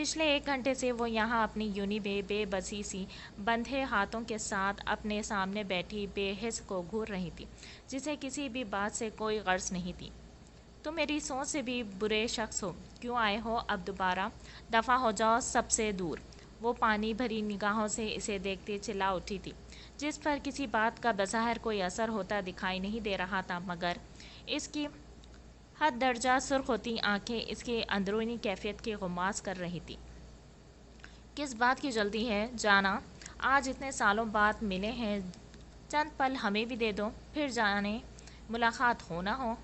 پچھلے 1 گھنٹے سے وہ یہاں اپنی یونی میں بے بسی سی بندھے ہاتھوں کے ساتھ اپنے سامنے بیٹھی بے حس کو گھور رہی تھی، جسے کسی بھی بات سے کوئی غرض نہیں تھی۔ تم میری سوچ سے بھی برے شخص ہو، کیوں آئے ہو اب دوبارہ؟ دفع ہو جاؤ سب سے دور۔ وہ پانی بھری نگاہوں سے اسے دیکھتے چلا اٹھی تھی، جس پر کسی بات کا بظاہر کوئی اثر ہوتا دکھائی نہیں دے رہا تھا، مگر اس کی حد درجہ سرخ ہوتی آنکھیں اس کی اندرونی کیفیت کی غماس کر رہی تھی۔ کس بات کی جلدی ہے جانا؟ آج اتنے سالوں بعد ملے ہیں، چند پل ہمیں بھی دے دو، پھر جانے ملاقات ہو نہ ہو۔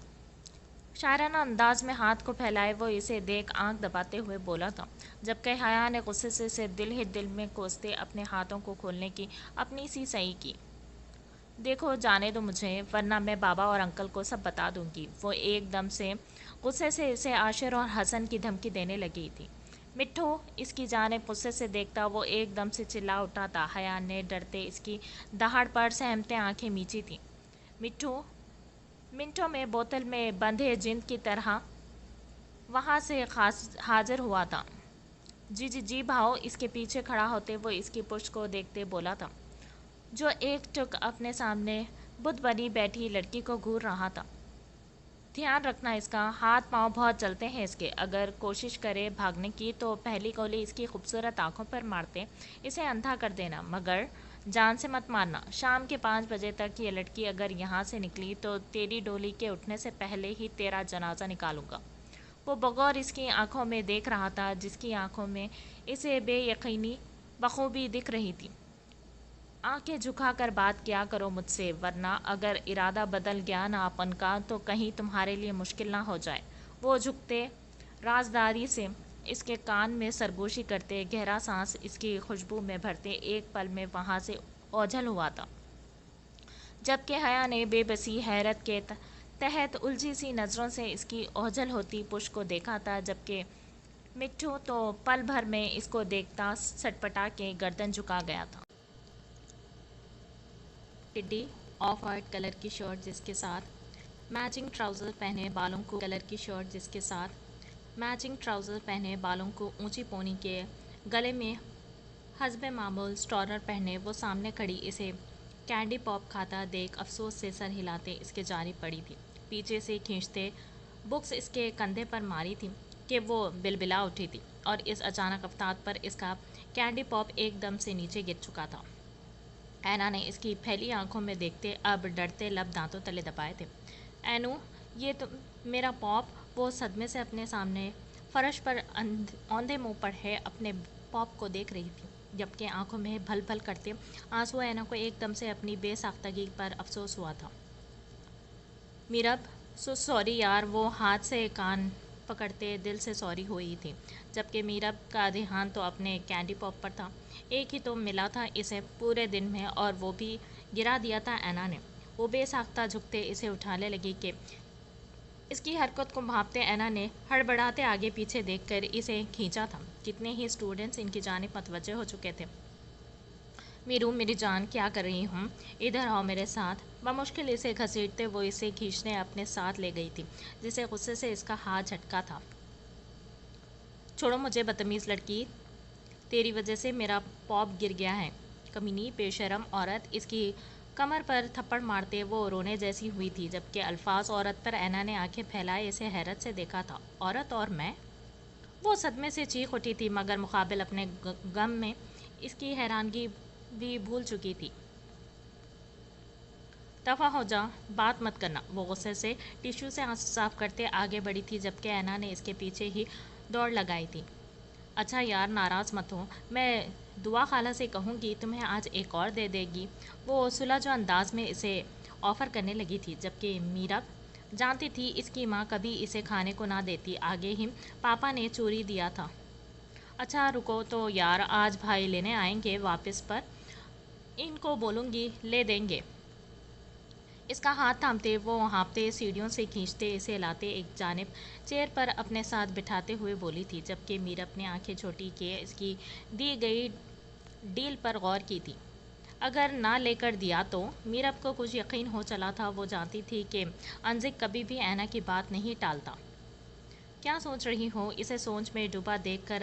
شاعرانہ انداز میں ہاتھ کو پھیلائے وہ اسے دیکھ آنکھ دباتے ہوئے بولا تھا، جبکہ حیا نے غصے سے اسے دل ہی دل میں کوستے اپنے ہاتھوں کو کھولنے کی اپنی سی صحیح کی۔ دیکھو جانے دو مجھے، ورنہ میں بابا اور انکل کو سب بتا دوں گی۔ وہ ایک دم سے غصے سے اسے عاشر اور حسن کی دھمکی دینے لگی تھی۔ مٹھو! اس کی جانب غصے سے دیکھتا وہ ایک دم سے چلا اٹھا تھا۔ حیا نے ڈرتے اس کی دہاڑ پر سہمتے آنکھیں میچی تھیں۔ مٹھو منٹوں میں بوتل میں بندھے جند کی طرح وہاں سے حاضر ہوا تھا۔ جی جی جی بھاؤ! اس کے پیچھے کھڑا ہوتے وہ اس کی پشت کو دیکھتے بولا تھا، جو ایک ٹک اپنے سامنے بت بنی بیٹھی لڑکی کو گھور رہا تھا۔ دھیان رکھنا اس کا، ہاتھ پاؤں بہت چلتے ہیں اس کے، اگر کوشش کرے بھاگنے کی تو پہلی گولی اس کی خوبصورت آنکھوں پر مارتے اسے اندھا کر دینا، مگر جان سے مت مارنا۔ شام کے 5 بجے تک یہ لڑکی اگر یہاں سے نکلی تو تیری ڈولی کے اٹھنے سے پہلے ہی تیرا جنازہ نکالوں گا۔ وہ بغور اس کی آنکھوں میں دیکھ رہا تھا، جس کی آنکھوں میں اسے بے یقینی بخوبی دکھ رہی تھی۔ آنکھیں جھکا کر بات کیا کرو مجھ سے، ورنہ اگر ارادہ بدل گیا نا اپن کا تو کہیں تمہارے لیے مشکل نہ ہو جائے۔ وہ جھکتے رازداری سے اس کے کان میں سرگوشی کرتے، گہرا سانس اس کی خوشبو میں بھرتے ایک پل میں وہاں سے اوجھل ہوا تھا، جبکہ حیا نے بے بسی حیرت کے تحت الجھی سی نظروں سے اس کی اوجھل ہوتی پشت کو دیکھا تھا، جبکہ مٹھو تو پل بھر میں اس کو دیکھتا سٹپٹا کے گردن جھکا گیا تھا۔ ٹڈی آف وائٹ کلر کی شرٹ جس کے ساتھ میچنگ ٹراؤزر پہنے، بالوں کو کلر کی شرٹ جس کے ساتھ میچنگ ٹراؤزر پہنے، بالوں کو اونچی پونی کے، گلے میں حسب معمول اسٹارر پہنے، وہ سامنے کھڑی اسے کینڈی پاپ کھاتا دیکھ افسوس سے سر ہلاتے اس کے جانب پڑی تھی، پیچھے سے کھینچتے بکس اس کے کندھے پر ماری تھی کہ وہ بلبلا اٹھی تھی، اور اس اچانک افتاد پر اس کا کینڈی پاپ ایک دم سے نیچے گر چکا تھا۔ اینا نے اس کی پھیلی آنکھوں میں دیکھتے اب ڈرتے لب دانتوں تلے دبائے تھے۔ اینو، یہ تو میرا پاپ! وہ صدمے سے اپنے سامنے فرش پر اوندھے منہ پڑے اپنے پاپ کو دیکھ رہی تھی، جبکہ آنکھوں میں بھل بھل کرتے آنسو اینا کو ایک دم سے اپنی بے ساختگی پر افسوس ہوا تھا۔ میرب، سوری یار! وہ ہاتھ سے کان پکڑتے دل سے سوری ہوئی تھی، جبکہ میرب کا دھیان تو اپنے کینڈی پاپ پر تھا۔ ایک ہی تو ملا تھا اسے پورے دن میں، اور وہ بھی گرا دیا تھا اینا نے۔ وہ بے ساختہ جھکتے اسے اٹھانے لگی کہ اس کی حرکت کو بھانپتے اینا نے ہڑبڑاتے آگے پیچھے دیکھ کر اسے کھینچا تھا۔ کتنے ہی اسٹوڈنٹس ان کی جانب متوجہ ہو چکے تھے۔ میرو میری جان، کیا کر رہی ہوں؟ ادھر آؤ میرے ساتھ۔ بمشکل اسے گھسیٹتے وہ اسے کھینچنے اپنے ساتھ لے گئی تھی، جسے غصے سے اس کا ہاتھ جھٹکا تھا۔ چھوڑو مجھے بدتمیز لڑکی! تیری وجہ سے میرا پاپ گر گیا ہے، کمینی بے شرم عورت! اس کی کمر پر تھپڑ مارتے وہ رونے جیسی ہوئی تھی، جبکہ الفاظ عورت پر اینا نے آنکھیں پھیلائے اسے حیرت سے دیکھا تھا۔ عورت اور میں؟ وہ صدمے سے چیخ اٹھی تھی، مگر مقابل اپنے غم میں اس کی حیرانگی بھی بھول چکی تھی۔ دفع ہو جا، بات مت کرنا! وہ غصے سے ٹشو سے آنسو صاف کرتے آگے بڑھی تھی، جبکہ اینا نے اس کے پیچھے ہی دوڑ لگائی تھی۔ اچھا یار، ناراض مت ہو، میں دعا خالہ سے کہوں گی تمہیں آج ایک اور دے دے گی۔ وہ سلجھے انداز میں اسے آفر کرنے لگی تھی، جبکہ میرب جانتی تھی اس کی ماں کبھی اسے کھانے کو نہ دیتی، آگے ہی پاپا نے چوری دیا تھا۔ اچھا رکو تو یار، آج بھائی لینے آئیں گے واپس پر ان کو بولوں گی لے دیں گے۔ اس کا ہاتھ تھامتے وہ ہانپتے سیڑھیوں سے کھینچتے اسے لاتے ایک جانب چیئر پر اپنے ساتھ بٹھاتے ہوئے بولی تھی، جبکہ میرب نے آنکھیں چھوٹی کیے اس کی دی گئی ڈیل پر غور کی تھی۔ اگر نہ لے کر دیا تو؟ میرب کو کچھ یقین ہو چلا تھا، وہ جانتی تھی کہ انزک کبھی بھی اینا کی بات نہیں ٹالتا۔ کیا سوچ رہی ہو؟ اسے سوچ میں ڈوبا دیکھ کر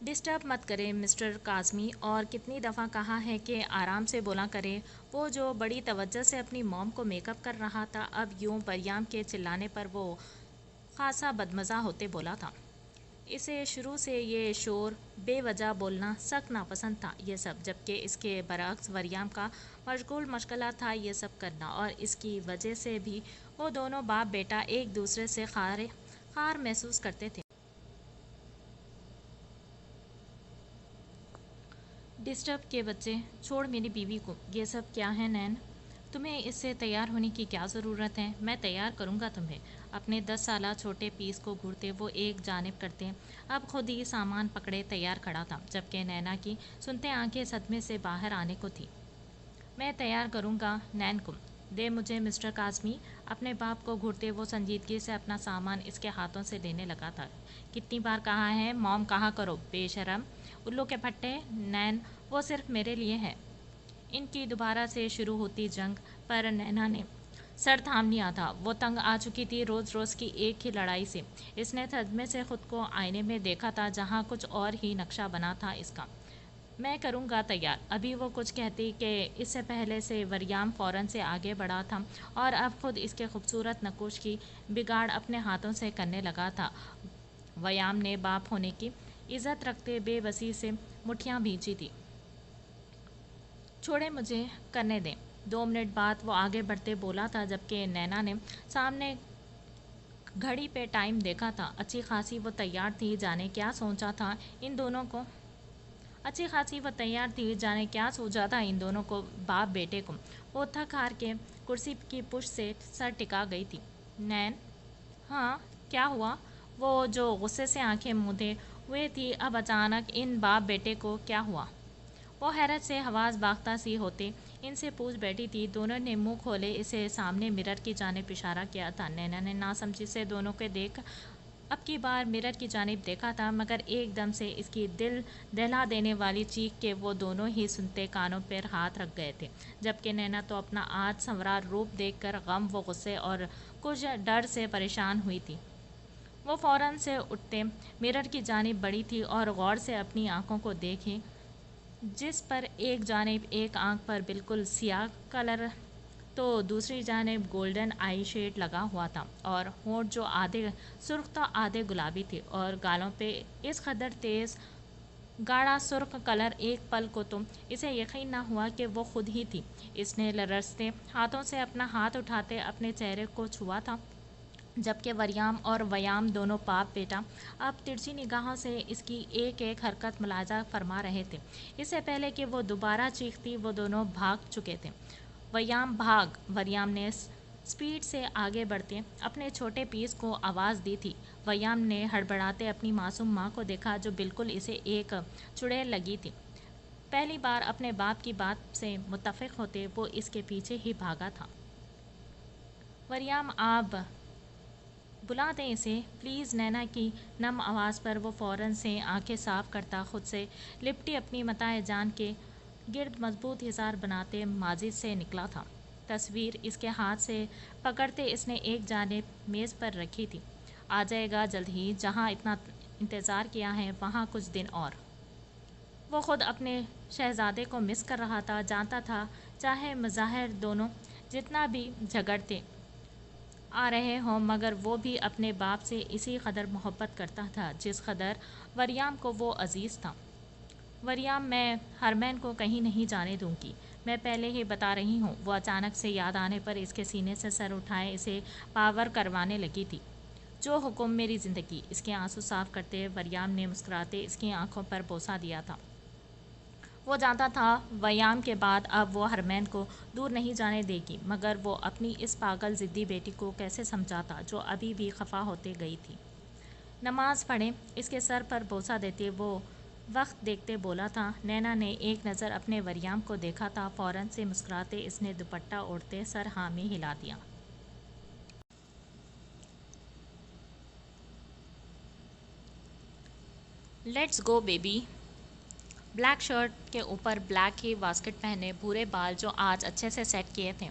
ڈسٹرب مت کریں مسٹر کاظمی، اور کتنی دفعہ کہا ہے کہ آرام سے بولا کریں۔ وہ جو بڑی توجہ سے اپنی موم کو میک اپ کر رہا تھا، اب یوں وریام کے چلانے پر وہ خاصا بدمزہ ہوتے بولا تھا۔ اسے شروع سے یہ شور، بے وجہ بولنا سخت ناپسند تھا یہ سب، جبکہ اس کے برعکس وریام کا مشغول مشغلہ تھا یہ سب کرنا، اور اس کی وجہ سے بھی وہ دونوں باپ بیٹا ایک دوسرے سے خار محسوس کرتے تھے۔ ڈسٹرب کے بچے، چھوڑ میری بیوی کو، یہ سب کیا ہے نین؟ تمہیں اس سے تیار ہونے کی کیا ضرورت ہے؟ میں تیار کروں گا تمہیں۔ اپنے 10 سالہ چھوٹے پیس کو گھورتے وہ ایک جانب کرتے اب خود ہی سامان پکڑے تیار کھڑا تھا، جبکہ نینا کی سنتے آنکھیں صدمے سے باہر آنے کو تھی۔ میں تیار کروں گا نین کو، دے مجھے مسٹر کاظمی۔ اپنے باپ کو گھورتے وہ سنجیدگی سے اپنا سامان اس کے ہاتھوں سے لینے لگا تھا۔ کتنی بار کہا ہے موم کہا کرو، بے شرم الو کے پھٹے۔ نین، وہ صرف میرے لیے ہے۔ ان کی دوبارہ سے شروع ہوتی جنگ پر نینا نے سر تھام لیا تھا۔ وہ تنگ آ چکی تھی روز روز کی ایک ہی لڑائی سے۔ اس نے صدمے سے خود کو آئینے میں دیکھا تھا جہاں کچھ اور ہی نقشہ بنا تھا اس کا۔ میں کروں گا تیار۔ ابھی وہ کچھ کہتی کہ اس سے پہلے سے وریام فوراً سے آگے بڑھا تھا اور اب خود اس کے خوبصورت نقوش کی بگاڑ اپنے ہاتھوں سے کرنے لگا تھا۔ ویام نے باپ ہونے کی عزت رکھتے بے بسی سے مٹھیاں بھینچی تھی۔ چھوڑے مجھے کرنے دیں۔ 2 منٹ بعد وہ آگے بڑھتے بولا تھا، جبکہ نینا نے سامنے گھڑی پہ ٹائم دیکھا تھا۔ اچھی خاصی وہ تیار تھی، جانے کیا سوچا تھا ان دونوں کو ان دونوں کو باپ بیٹے کو۔ وہ تھک ہار کے کرسی کی پشت سے سر ٹکا گئی تھی۔ نین، ہاں کیا ہوا؟ وہ جو غصے سے آنکھیں موندے ہوئے تھی، اب اچانک ان باپ بیٹے کو کیا ہوا؟ وہ حیرت سے حواس باختہ سی ہوتے ان سے پوچھ بیٹھی تھی۔ دونوں نے منہ کھولے اسے سامنے مرر کی جانب اشارہ کیا تھا۔ نینا نے ناسمجھی سے دونوں کو دیکھ اب کی بار مرر کی جانب دیکھا تھا، مگر ایک دم سے اس کی دل دہلا دینے والی چیخ کے وہ دونوں ہی سنتے کانوں پر ہاتھ رکھ گئے تھے، جبکہ نینا تو اپنا آج سنورا روپ دیکھ کر غم و غصے اور کچھ ڈر سے پریشان ہوئی تھی۔ وہ فوراً سے اٹھتے مرر کی جانب بڑھی تھی اور غور سے اپنی آنکھوں کو دیکھی، جس پر ایک جانب ایک آنکھ پر بالکل سیاہ کلر تو دوسری جانب گولڈن آئی شیڈ لگا ہوا تھا، اور ہونٹ جو آدھے سرخ تو آدھے گلابی تھے، اور گالوں پہ اس قدر تیز گاڑھا سرخ کلر ایک پل کو تو اسے یقین نہ ہوا کہ وہ خود ہی تھی۔ اس نے لرزتے ہاتھوں سے اپنا ہاتھ اٹھاتے اپنے چہرے کو چھوا تھا، جبکہ وریام اور ویام دونوں باپ بیٹا اب ترچھی نگاہوں سے اس کی ایک ایک حرکت ملاحظہ فرما رہے تھے۔ اس سے پہلے کہ وہ دوبارہ چیختی وہ دونوں بھاگ چکے تھے۔ ویام بھاگ! وریام نے سپیڈ سے آگے بڑھتے اپنے چھوٹے پیس کو آواز دی تھی۔ ویام نے ہڑبڑاتے اپنی معصوم ماں کو دیکھا جو بالکل اسے ایک چڑیل لگی تھی۔ پہلی بار اپنے باپ کی بات سے متفق ہوتے وہ اس کے پیچھے ہی بھاگا تھا۔ وریام، آپ بلا دیں اسے پلیز۔ نینا کی نم آواز پر وہ فوراً سے آنکھیں صاف کرتا خود سے لپٹی اپنی متاع جان کے گرد مضبوط حصار بناتے ماجد سے نکلا تھا۔ تصویر اس کے ہاتھ سے پکڑتے اس نے ایک جانب میز پر رکھی تھی۔ آ جائے گا جلد ہی، جہاں اتنا انتظار کیا ہے وہاں کچھ دن اور۔ وہ خود اپنے شہزادے کو مس کر رہا تھا، جانتا تھا چاہے مظاہر دونوں جتنا بھی جھگڑتے آ رہے ہوں، مگر وہ بھی اپنے باپ سے اسی قدر محبت کرتا تھا جس قدر وریام کو وہ عزیز تھا۔ وریام، میں ہرمین کو کہیں نہیں جانے دوں گی، میں پہلے ہی بتا رہی ہوں۔ وہ اچانک سے یاد آنے پر اس کے سینے سے سر اٹھائے اسے پاور کروانے لگی تھی۔ جو حکم میری زندگی۔ اس کے آنسو صاف کرتے وریام نے مسکراتے اس کی آنکھوں پر بوسہ دیا تھا۔ وہ جانتا تھا ویام کے بعد اب وہ ہرمین کو دور نہیں جانے دے گی، مگر وہ اپنی اس پاگل ضدی بیٹی کو کیسے سمجھاتا جو ابھی بھی خفا ہوتے گئی تھی۔ نماز پڑھیں، اس کے سر پر بوسہ دیتے وہ وقت دیکھتے بولا تھا۔ نینا نے ایک نظر اپنے وریام کو دیکھا تھا، فوراً سے مسکراتے اس نے دوپٹہ اوڑھتے سر ہاں میں ہلا دیا۔ Let's go baby. Black shirt کے اوپر بلیک ہی واسکٹ پہنے، بھورے بال جو آج اچھے سے سیٹ کیے تھے،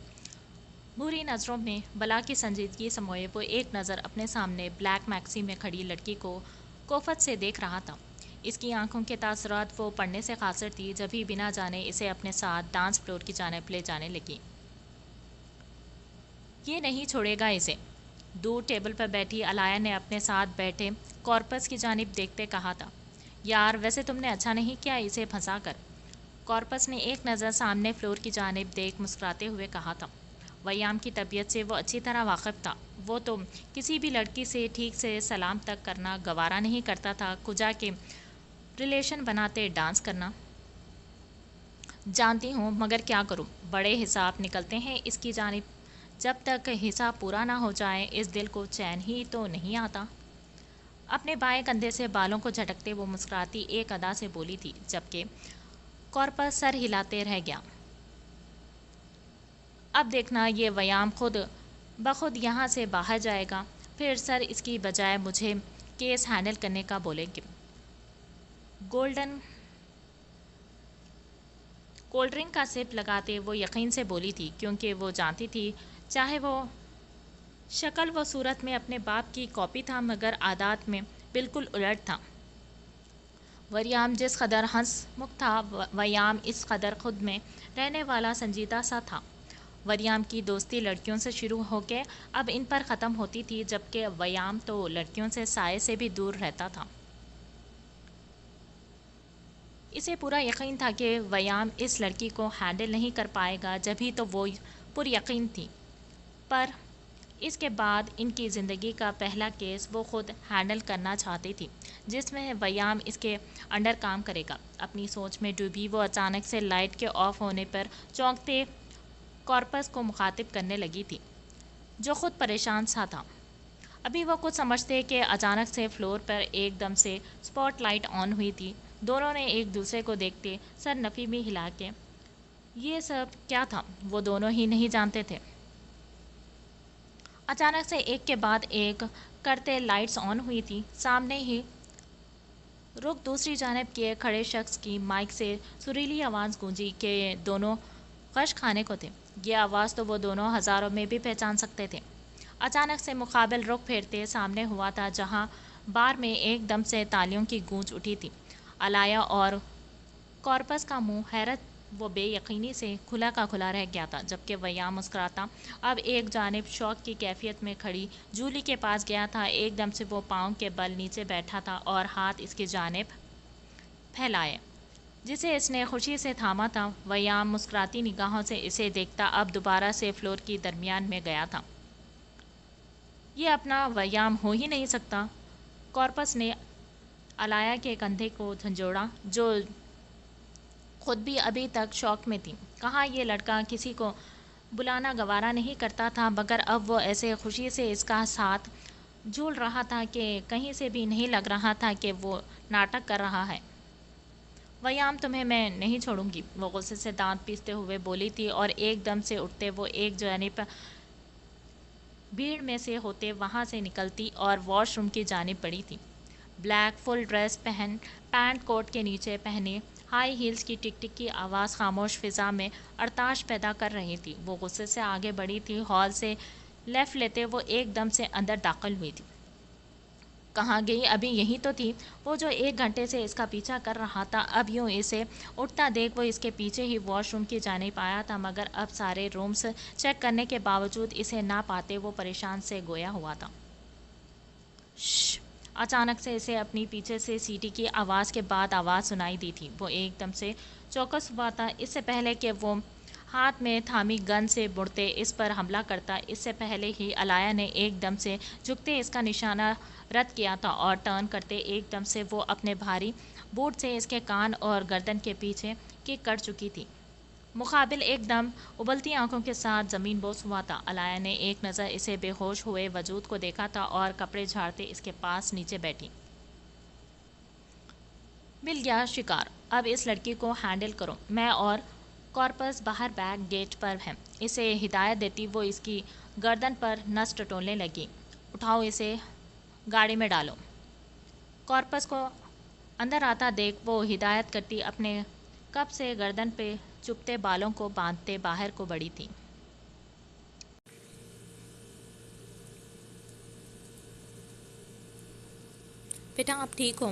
بھوری نظروں میں بلا کی سنجیدگی سموئے وہ ایک نظر اپنے سامنے بلیک میکسی میں کھڑی لڑکی کو کوفت سے دیکھ رہا تھا۔ اس کی آنکھوں کے تاثرات وہ پڑھنے سے قاصر تھی جب ہی بنا جانے اسے اپنے ساتھ ڈانس فلور کی جانب لے جانے لگی۔ یہ نہیں چھوڑے گا اسے، دور ٹیبل پر بیٹھی علایا نے اپنے ساتھ بیٹھے کارپس کی جانب دیکھتے کہا تھا، یار ویسے تم نے اچھا نہیں کیا اسے پھنسا کر۔ کارپس نے ایک نظر سامنے فلور کی جانب دیکھ مسکراتے ہوئے کہا تھا۔ ویام کی طبیعت سے وہ اچھی طرح واقف تھا، وہ تو کسی بھی لڑکی سے ٹھیک سے سلام تک کرنا گوارا نہیں کرتا تھا، کجا کے ریلیشن بناتے ڈانس کرنا۔ جانتی ہوں مگر کیا کروں، بڑے حساب نکلتے ہیں اس کی جانب، جب تک حساب پورا نہ ہو جائے اس دل کو چین ہی تو نہیں آتا۔ اپنے بائیں کندھے سے بالوں کو جھٹکتے وہ مسکراتی ایک ادا سے بولی تھی، جبکہ کارپس سر ہلاتے رہ گیا۔ اب دیکھنا یہ ویام خود بخود یہاں سے باہر جائے گا، پھر سر اس کی بجائے مجھے کیس ہینڈل کرنے کا بولیں گے۔ کولڈ ڈرنک کا سپ لگاتے وہ یقین سے بولی تھی، کیونکہ وہ جانتی تھی چاہے وہ شکل و صورت میں اپنے باپ کی کاپی تھا مگر عادات میں بالکل الٹ تھا۔ ویام جس قدر ہنس مکھ تھا، ویام اس قدر خود میں رہنے والا سنجیدہ سا تھا۔ ویام کی دوستی لڑکیوں سے شروع ہو کے اب ان پر ختم ہوتی تھی، جبکہ ویام تو لڑکیوں سے سائے سے بھی دور رہتا تھا۔ اسے پورا یقین تھا کہ ویام اس لڑکی کو ہینڈل نہیں کر پائے گا، جبھی تو وہ پر یقین تھی۔ پر اس کے بعد ان کی زندگی کا پہلا کیس وہ خود ہینڈل کرنا چاہتی تھی، جس میں ویام اس کے انڈر کام کرے گا۔ اپنی سوچ میں ڈوبی وہ اچانک سے لائٹ کے آف ہونے پر چونکتے کارپس کو مخاطب کرنے لگی تھی، جو خود پریشان سا تھا۔ ابھی وہ کچھ سمجھتے کہ اچانک سے فلور پر ایک دم سے سپاٹ لائٹ آن ہوئی تھی۔ دونوں نے ایک دوسرے کو دیکھتے سر نفی میں ہلا کے یہ سب کیا تھا وہ دونوں ہی نہیں جانتے تھے۔ اچانک سے ایک کے بعد ایک کرتے لائٹس آن ہوئی تھی۔ سامنے ہی رخ دوسری جانب کیے کھڑے شخص کی مائک سے سریلی آواز گونجی کہ دونوں غش کھانے کو تھے۔ یہ آواز تو وہ دونوں ہزاروں میں بھی پہچان سکتے تھے۔ اچانک سے مقابل رخ پھیرتے سامنے ہوا تھا، جہاں بار میں ایک دم سے تالیوں کی گونج اٹھی تھی۔ علایا اور کارپس کا منہ حیرت و بے یقینی سے کھلا کا کھلا رہ گیا تھا، جبکہ ویام مسکراتا اب ایک جانب شوق کی کیفیت میں کھڑی جولی کے پاس گیا تھا۔ ایک دم سے وہ پاؤں کے بل نیچے بیٹھا تھا اور ہاتھ اس کی جانب پھیلائے، جسے اس نے خوشی سے تھاما تھا۔ ویام مسکراتی نگاہوں سے اسے دیکھتا اب دوبارہ سے فلور کی درمیان میں گیا تھا۔ یہ اپنا ویام ہو ہی نہیں سکتا۔ کارپس نے علایا کے کندھے کو جھنجھوڑا، جو خود بھی ابھی تک شوق میں تھی۔ کہاں یہ لڑکا کسی کو بلانا گوارا نہیں کرتا تھا، مگر اب وہ ایسے خوشی سے اس کا ساتھ جھول رہا تھا کہ کہیں سے بھی نہیں لگ رہا تھا کہ وہ ناٹک کر رہا ہے۔ ویام تمہیں میں نہیں چھوڑوں گی، وہ غصے سے دانت پیستے ہوئے بولی تھی، اور ایک دم سے اٹھتے وہ ایک جانب بھیڑ میں سے ہوتے وہاں سے نکلتی اور واش روم کی جانب بڑھی تھی۔ بلیک فل ڈریس پہن، پینٹ کوٹ کے نیچے پہنے ہائی ہیلز کی ٹک ٹک کی آواز خاموش فضا میں ارتعاش پیدا کر رہی تھی۔ وہ غصے سے آگے بڑھی تھی، ہال سے لیفٹ لیتے وہ ایک دم سے اندر داخل ہوئی تھی۔ کہاں گئی؟ ابھی یہی تو تھی۔ وہ جو ایک گھنٹے سے اس کا پیچھا کر رہا تھا، اب یوں اسے اٹھتا دیکھ وہ اس کے پیچھے ہی واش روم کی جانب آیا تھا، مگر اب سارے رومز چیک کرنے کے باوجود اسے نہ پاتے وہ پریشان سے گویا ہوا تھا۔ شش! اچانک سے اسے اپنی پیچھے سے سیٹی کی آواز کے بعد آواز سنائی دی تھی۔ وہ ایک دم سے چوکس ہوا تھا، اس سے پہلے کہ وہ ہاتھ میں تھامی گن سے مڑتے اس پر حملہ کرتا، اس سے پہلے ہی علایا نے ایک دم سے جھکتے اس کا نشانہ رد کیا تھا، اور ٹرن کرتے ایک دم سے وہ اپنے بھاری بوٹ سے اس کے کان اور گردن کے پیچھے کک کر چکی تھی۔ مقابل ایک دم ابلتی آنکھوں کے ساتھ زمین بوس ہوا تھا۔ علایا نے ایک نظر اسے بے ہوش ہوئے وجود کو دیکھا تھا اور کپڑے جھاڑتے اس کے پاس نیچے بیٹھی۔ مل گیا شکار، اب اس لڑکی کو ہینڈل کرو، میں اور کارپس باہر بیک گیٹ پر ہیں۔ اسے ہدایت دیتی وہ اس کی گردن پر نس ٹٹولنے لگی۔ اٹھاؤ اسے، گاڑی میں ڈالو۔ کارپس کو اندر آتا دیکھ وہ ہدایت کرتی اپنے کب سے گردن پہ چپتے بالوں کو باندھتے باہر کو بڑھی تھی۔ بیٹا آپ ٹھیک ہو؟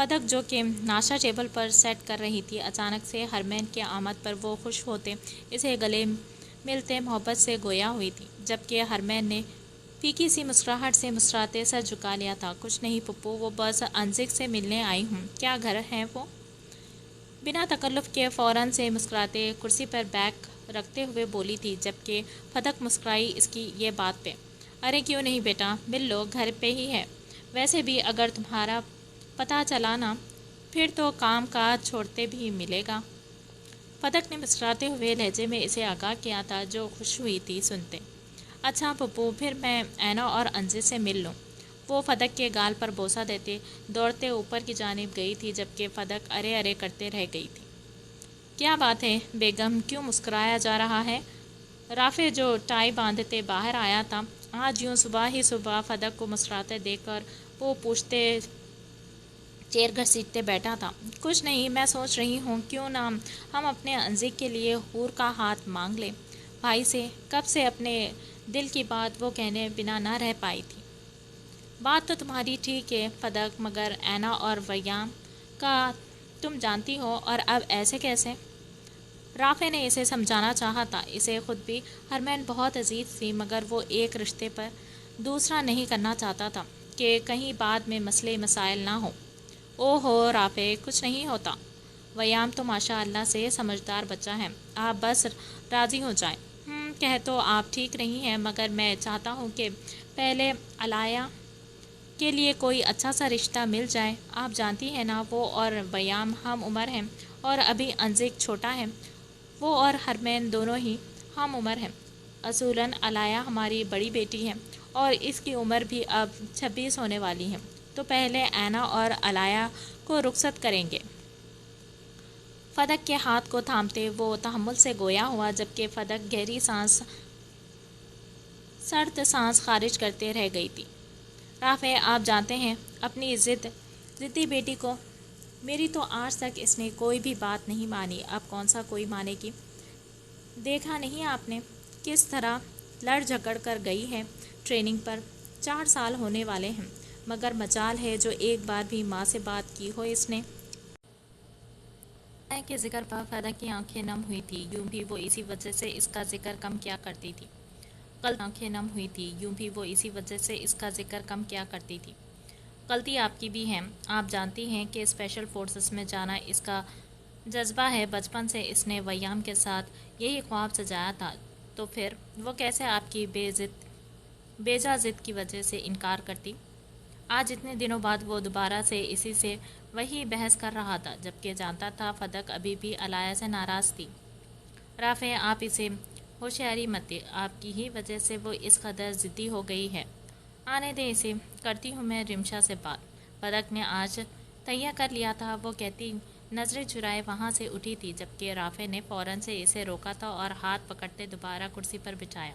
فدق جو کہ ناشتہ ٹیبل پر سیٹ کر رہی تھی، اچانک سے ہرمین کی آمد پر وہ خوش ہوتے اسے گلے ملتے محبت سے گویا ہوئی تھی، جبکہ ہرمین نے پھیکی سی مسکراہٹ سے مسکراتے سر جھکا لیا تھا۔ کچھ نہیں پپو، وہ بس انزک سے ملنے آئی ہوں۔ کیا گھر ہے وہ؟ بنا تکلف کے فوراً سے مسکراتے کرسی پر بیگ رکھتے ہوئے بولی تھی، جبکہ فدق مسکرائی اس کی یہ بات پہ۔ ارے کیوں نہیں بیٹا، مل لو، گھر پہ ہی ہے۔ ویسے بھی اگر تمہارا پتہ چلا نا، پھر تو کام کاج چھوڑتے بھی ملے گا۔ فدق نے مسکراتے ہوئے لہجے میں اسے آگاہ کیا تھا، جو خوش ہوئی تھی سنتے۔ اچھا پپو، پھر میں اینا اور انزل سے مل لوں۔ وہ فدق کے گال پر بوسہ دیتے دوڑتے اوپر کی جانب گئی تھی، جبکہ فدق ارے ارے کرتے رہ گئی تھی۔ کیا بات ہے بیگم، کیوں مسکرایا جا رہا ہے؟ رافع جو ٹائی باندھتے باہر آیا تھا، آج یوں صبح ہی صبح فدق کو مسکراتے دیکھ کر وہ پوچھتے چیر گھسیٹتے بیٹھا تھا۔ کچھ نہیں، میں سوچ رہی ہوں کیوں نہ ہم اپنے انزک کے لیے حور کا ہاتھ مانگ لیں بھائی سے۔ کب سے اپنے دل کی بات وہ کہنے بنا نہ رہ پائی تھی۔ بات تو تمہاری ٹھیک ہے فدق، مگر اینا اور ویام کا تم جانتی ہو، اور اب ایسے کیسے؟ رافع نے اسے سمجھانا چاہا تھا، اسے خود بھی ہرمین بہت عزیز تھی، مگر وہ ایک رشتے پر دوسرا نہیں کرنا چاہتا تھا کہ کہیں بعد میں مسئلے مسائل نہ ہوں۔ او ہو رافع، کچھ نہیں ہوتا۔ ویام تو ماشاء اللہ سے سمجھدار بچہ ہے، آپ بس راضی ہو جائیں۔ کہہ تو آپ ٹھیک رہی ہیں، مگر میں چاہتا ہوں کہ پہلے علایا کے لیے کوئی اچھا سا رشتہ مل جائے۔ آپ جانتی ہیں نا، وہ اور ویام ہم عمر ہیں، اور ابھی انزک چھوٹا ہے۔ وہ اور ہرمین دونوں ہی ہم عمر ہیں۔ اصولاً علایا ہماری بڑی بیٹی ہے، اور اس کی عمر بھی اب 26 ہونے والی ہے، تو پہلے اینا اور علایا کو رخصت کریں گے۔ فدق کے ہاتھ کو تھامتے وہ تحمل سے گویا ہوا، جبکہ فدق گہری سانس سرد سانس خارج کرتے رہ گئی تھی۔ رافع، آپ جانتے ہیں اپنی ضدی بیٹی کو، میری تو آج تک اس نے کوئی بھی بات نہیں مانی، اب کون سا کوئی مانے گی؟ دیکھا نہیں آپ نے کس طرح لڑ جھگڑ کر گئی ہے ٹریننگ پر؟ 4 سال ہونے والے ہیں، مگر مجال ہے جو ایک بار بھی ماں سے بات کی ہو اس نے۔ کے ذکر پر فدق کی آنکھیں نم ہوئی تھی، یوں بھی وہ اسی وجہ سے اس کا ذکر کم کیا کرتی تھی۔ آنکھیں نم ہوئی تھی، یوں بھی وہ اسی وجہ سے اس کا ذکر کم کیا کرتی تھی۔ غلطی آپ کی بھی ہے، آپ جانتی ہیں کہ اسپیشل فورسز میں جانا اس کا جذبہ ہے، بچپن سے اس نے ویام کے ساتھ یہی خواب سجایا تھا، تو پھر وہ کیسے آپ کی بیجا ضد کی وجہ سے انکار کرتی؟ آج اتنے دنوں بعد وہ دوبارہ سے اسی سے وہی بحث کر رہا تھا، جبکہ جانتا تھا فدق ابھی بھی علایا سے ناراض تھی۔ رافع، آپ اسے ہوشیاری مت دیں، آپ کی ہی وجہ سے وہ اس قدر ضدی ہو گئی ہے۔ آنے دیں اسے، کرتی ہوں میں رمشا سے بات۔ فدق نے آج تہیہ کر لیا تھا، وہ کہتی نظریں چرائے وہاں سے اٹھی تھی، جبکہ رافع نے فوراً سے اسے روکا تھا اور ہاتھ پکڑتے دوبارہ کرسی پر بٹھایا۔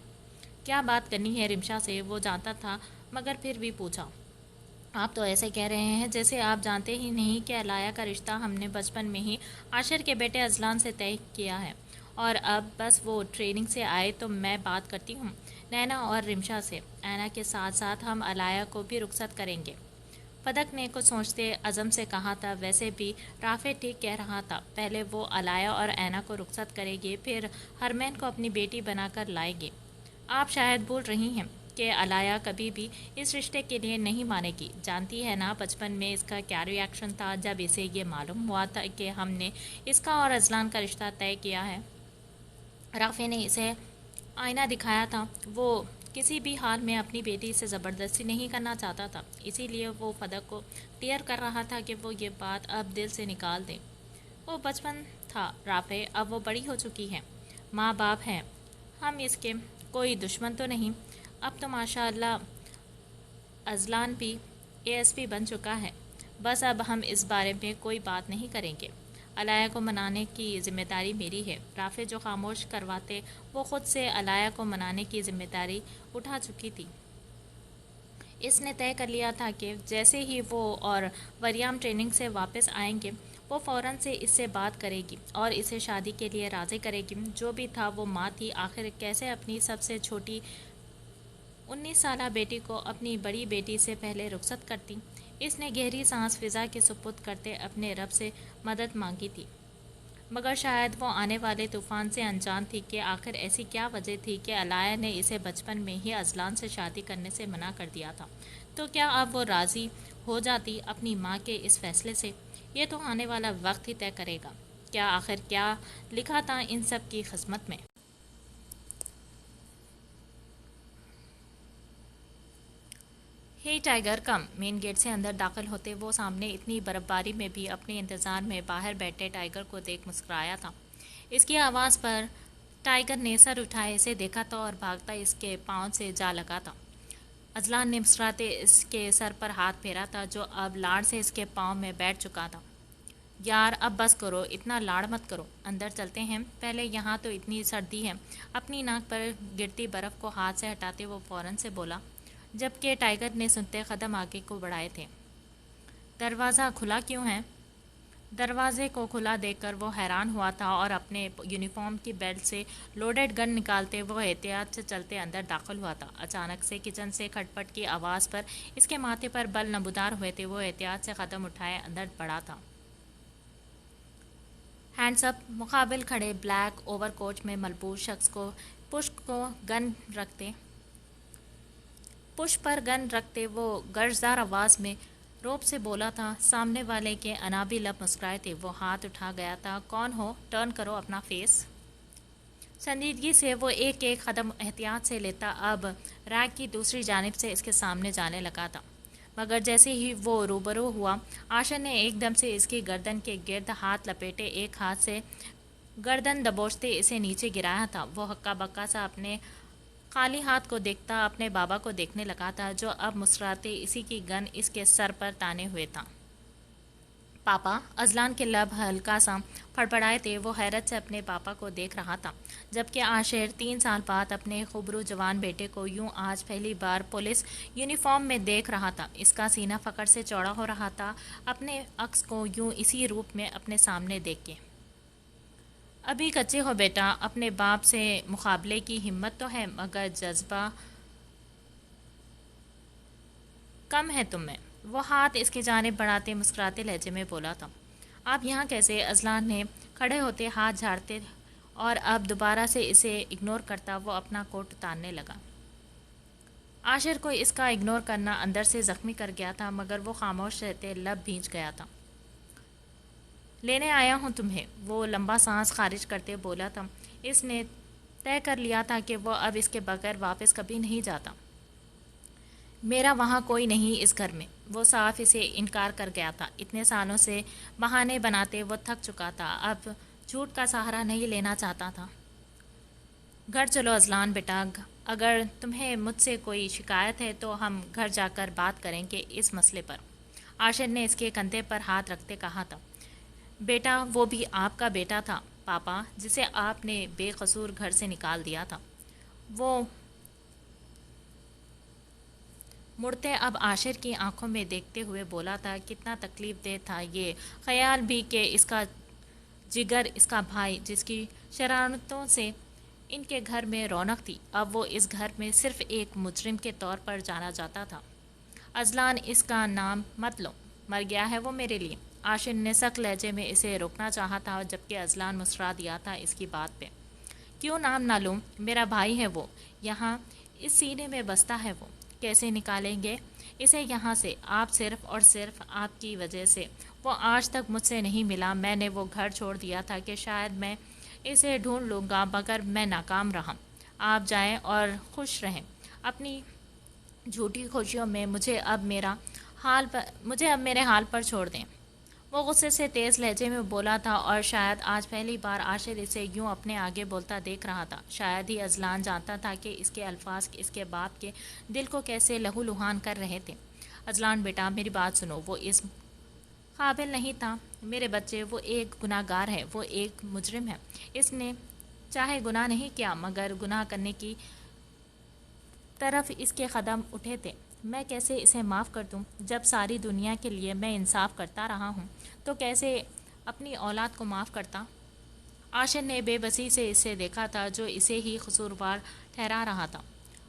کیا بات کرنی ہے رمشا سے؟ وہ جانتا تھا، مگر پھر بھی پوچھا۔ آپ تو ایسے کہہ رہے ہیں جیسے آپ جانتے ہی نہیں کہ علایا کا رشتہ ہم نے بچپن میں ہی عاشر کے بیٹے اذلان سے طے کیا ہے، اور اب بس وہ ٹریننگ سے آئے تو میں بات کرتی ہوں نینا اور رمشا سے۔ اینا کے ساتھ ساتھ ہم علایا کو بھی رخصت کریں گے۔ فدق نے کچھ سوچتے عزم سے کہا تھا، ویسے بھی رافع ٹھیک کہہ رہا تھا، پہلے وہ علایا اور اینا کو رخصت کرے گی، پھر ہرمین کو اپنی بیٹی بنا کر لائے گی۔ آپ شاید بھول رہی ہیں کہ علایا کبھی بھی اس رشتے کے لیے نہیں مانے گی۔ جانتی ہے نا بچپن میں اس کا کیا ری ایکشن تھا جب اسے یہ معلوم ہوا تھا کہ ہم نے اس کا اور اذلان کا رشتہ طے کیا ہے۔ رافع نے اسے آئینہ دکھایا تھا، وہ کسی بھی حال میں اپنی بیٹی سے زبردستی نہیں کرنا چاہتا تھا، اسی لیے وہ فدق کو کلیئر کر رہا تھا کہ وہ یہ بات اب دل سے نکال دے۔ وہ بچپن تھا رافع، اب وہ بڑی ہو چکی ہے، ماں باپ ہیں، ہم اس کے کوئی دشمن تو نہیں۔ اب تو ماشاء اللہ اذلان بھی ASP بن چکا ہے، بس اب ہم اس بارے میں کوئی بات نہیں کریں گے۔ علایا کو منانے کی ذمہ داری میری ہے۔ رافع جو خاموش کرواتے وہ خود سے علایا کو منانے کی ذمہ داری اٹھا چکی تھی۔ اس نے طے کر لیا تھا کہ جیسے ہی وہ اور وریام ٹریننگ سے واپس آئیں گے، وہ فوراً سے اس سے بات کرے گی اور اسے شادی کے لیے راضی کرے گی۔ جو بھی تھا وہ ماں تھی، آخر کیسے اپنی سب سے چھوٹی 19 سالہ بیٹی کو اپنی بڑی بیٹی سے پہلے رخصت کرتی؟ اس نے گہری سانس فضا کے سپرد کرتے اپنے رب سے مدد مانگی تھی، مگر شاید وہ آنے والے طوفان سے انجان تھی کہ آخر ایسی کیا وجہ تھی کہ علایا نے اسے بچپن میں ہی اذلان سے شادی کرنے سے منع کر دیا تھا۔ تو کیا اب وہ راضی ہو جاتی اپنی ماں کے اس فیصلے سے؟ یہ تو آنے والا وقت ہی طے کرے گا۔ کیا آخر کیا لکھا تھا ان سب کی قسمت میں؟ ہی ٹائیگر کم! مین گیٹ سے اندر داخل ہوتے وہ سامنے اتنی برف باری میں بھی اپنے انتظار میں باہر بیٹھے ٹائیگر کو دیکھ مسکرایا تھا۔ اس کی آواز پر ٹائیگر نے سر اٹھائے اسے دیکھا تھا اور بھاگتا اس کے پاؤں سے جا لگا تھا۔ اذلان نے مسکراتے اس کے سر پر ہاتھ پھیرا تھا جو اب لاڑ سے اس کے پاؤں میں بیٹھ چکا تھا۔ یار اب بس کرو، اتنا لاڑ مت کرو، اندر چلتے ہیں، پہلے یہاں تو اتنی سردی ہے۔ اپنی ناک پر گرتی برف کو ہاتھ سے ہٹاتے وہ فوراً سے بولا، جبکہ ٹائیگر نے سنتے قدم آگے کو بڑھائے تھے۔ دروازہ کھلا کیوں ہے؟ دروازے کو کھلا دیکھ کر وہ حیران ہوا تھا اور اپنے یونیفارم کی بیلٹ سے لوڈڈ گن نکالتے وہ احتیاط سے چلتے اندر داخل ہوا تھا۔ اچانک سے کچن سے کھٹ پٹ کی آواز پر اس کے ماتھے پر بل نمودار ہوئے تھے۔ وہ احتیاط سے قدم اٹھائے اندر بڑھا تھا۔ ہینڈس اپ! مقابل کھڑے بلیک اوور کوٹ میں ملبوس شخص کو پشت پر گن رکھتے وہ گرجدار آواز میں روب سے بولا تھا۔ سامنے والے کے انابی لب مسکرائے تھے۔ وہ ہاتھ اٹھا گیا تھا۔ کون ہو؟ ٹرن کرو اپنا فیس۔ سنجیدگی سے وہ ایک ایک قدم احتیاط سے لیتا اب ریک کی دوسری جانب سے اس کے سامنے جانے لگا تھا، مگر جیسے ہی وہ روبرو ہوا عاشر نے ایک دم سے اس کی گردن کے گرد ہاتھ لپیٹے، ایک ہاتھ سے گردن دبوچتے اسے نیچے گرایا تھا۔ وہ ہکا بکا سا اپنے خالی ہاتھ کو دیکھتا اپنے بابا کو دیکھنے لگا تھا جو اب مسکراتے اسی کی گن اس کے سر پر تانے ہوئے تھا۔ پاپا! اذلان کے لب ہلکا سا پھڑپڑائے تھے۔ وہ حیرت سے اپنے پاپا کو دیکھ رہا تھا، جبکہ عاشر 3 سال بعد اپنے خوبرو جوان بیٹے کو یوں آج پہلی بار پولیس یونیفارم میں دیکھ رہا تھا۔ اس کا سینہ فخر سے چوڑا ہو رہا تھا اپنے عکس کو یوں اسی روپ میں اپنے سامنے دیکھ کے۔ ابھی کچے ہو بیٹا، اپنے باپ سے مقابلے کی ہمت تو ہے مگر جذبہ کم ہے تم میں۔ وہ ہاتھ اس کی جانب بڑھاتے مسکراتے لہجے میں بولا تھا۔ آپ یہاں کیسے؟ اذلان نے کھڑے ہوتے ہاتھ جھاڑتے اور اب دوبارہ سے اسے اگنور کرتا وہ اپنا کوٹ اتارنے لگا۔ عاشر کو اس کا اگنور کرنا اندر سے زخمی کر گیا تھا، مگر وہ خاموش رہتے لب بھیج گیا تھا۔ لینے آیا ہوں تمہیں، وہ لمبا سانس خارج کرتے بولا تھا۔ اس نے طے کر لیا تھا کہ وہ اب اس کے بغیر واپس کبھی نہیں جاتا۔ میرا وہاں کوئی نہیں اس گھر میں۔ وہ صاف اسے انکار کر گیا تھا۔ اتنے سالوں سے بہانے بناتے وہ تھک چکا تھا، اب جھوٹ کا سہارا نہیں لینا چاہتا تھا۔ گھر چلو اذلان بیٹا، اگر تمہیں مجھ سے کوئی شکایت ہے تو ہم گھر جا کر بات کریں گے اس مسئلے پر، عاشر نے اس کے کندھے پر ہاتھ رکھتے کہا تھا۔ بیٹا وہ بھی آپ کا بیٹا تھا پاپا، جسے آپ نے بے قصور گھر سے نکال دیا تھا۔ وہ مڑتے اب عاشر کی آنکھوں میں دیکھتے ہوئے بولا تھا، کتنا تکلیف دہ تھا یہ خیال بھی کہ اس کا جگر، اس کا بھائی جس کی شرارتوں سے ان کے گھر میں رونق تھی، اب وہ اس گھر میں صرف ایک مجرم کے طور پر جانا جاتا تھا۔ اذلان اس کا نام مت لو، مر گیا ہے وہ میرے لیے۔ عاشر نے سخت لہجے میں اسے روکنا چاہا تھا، جبکہ اذلان مسکرا دیا تھا اس کی بات پہ۔ کیوں نام نہ لوں؟ میرا بھائی ہے وہ، یہاں اس سینے میں بستا ہے وہ۔ کیسے نکالیں گے اسے یہاں سے؟ آپ صرف اور صرف آپ کی وجہ سے۔ وہ آج تک مجھ سے نہیں ملا، میں نے وہ گھر چھوڑ دیا تھا کہ شاید میں اسے ڈھونڈ لوں گا، مگر میں ناکام رہا۔ آپ جائیں اور خوش رہیں اپنی جھوٹی خوشیوں میں، مجھے اب میرے حال پر چھوڑ دیں۔ وہ غصے سے تیز لہجے میں بولا تھا اور شاید آج پہلی بار عاشر اسے یوں اپنے آگے بولتا دیکھ رہا تھا۔ شاید ہی اذلان جانتا تھا کہ اس کے الفاظ اس کے باپ کے دل کو کیسے لہو لہان کر رہے تھے۔ اذلان بیٹا میری بات سنو، وہ اس قابل نہیں تھا میرے بچے، وہ ایک گناہ گار ہے، وہ ایک مجرم ہے۔ اس نے چاہے گناہ نہیں کیا، مگر گناہ کرنے کی طرف اس کے قدم اٹھے تھے۔ میں کیسے اسے معاف کر دوں؟ جب ساری دنیا کے لیے میں انصاف کرتا رہا ہوں تو کیسے اپنی اولاد کو معاف کرتا؟ عاشر نے بے بسی سے اسے دیکھا تھا جو اسے ہی قصوروار ٹھہرا رہا تھا۔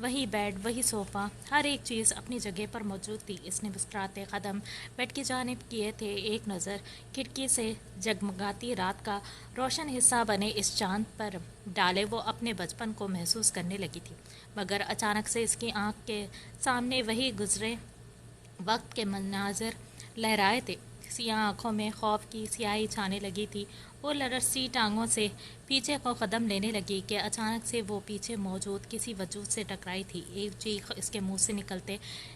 وہی بیڈ، وہی صوفہ، ہر ایک چیز اپنی جگہ پر موجود تھی۔ اس نے مسکراتے قدم بیڈ کی جانب کیے تھے، ایک نظر کھڑکی سے جگمگاتی رات کا روشن حصہ بنے اس چاند پر ڈالے وہ اپنے بچپن کو محسوس کرنے لگی تھی، مگر اچانک سے اس کی آنکھ کے سامنے وہی گزرے وقت کے مناظر لہرائے تھے۔ سیاہ آنکھوں میں خوف کی سیاہی چھانے لگی تھی، وہ لرزتی ٹانگوں سے پیچھے کو قدم لینے لگی کہ اچانک سے وہ پیچھے موجود کسی وجود سے ٹکرائی تھی۔ ایک چیخ اس کے منہ سے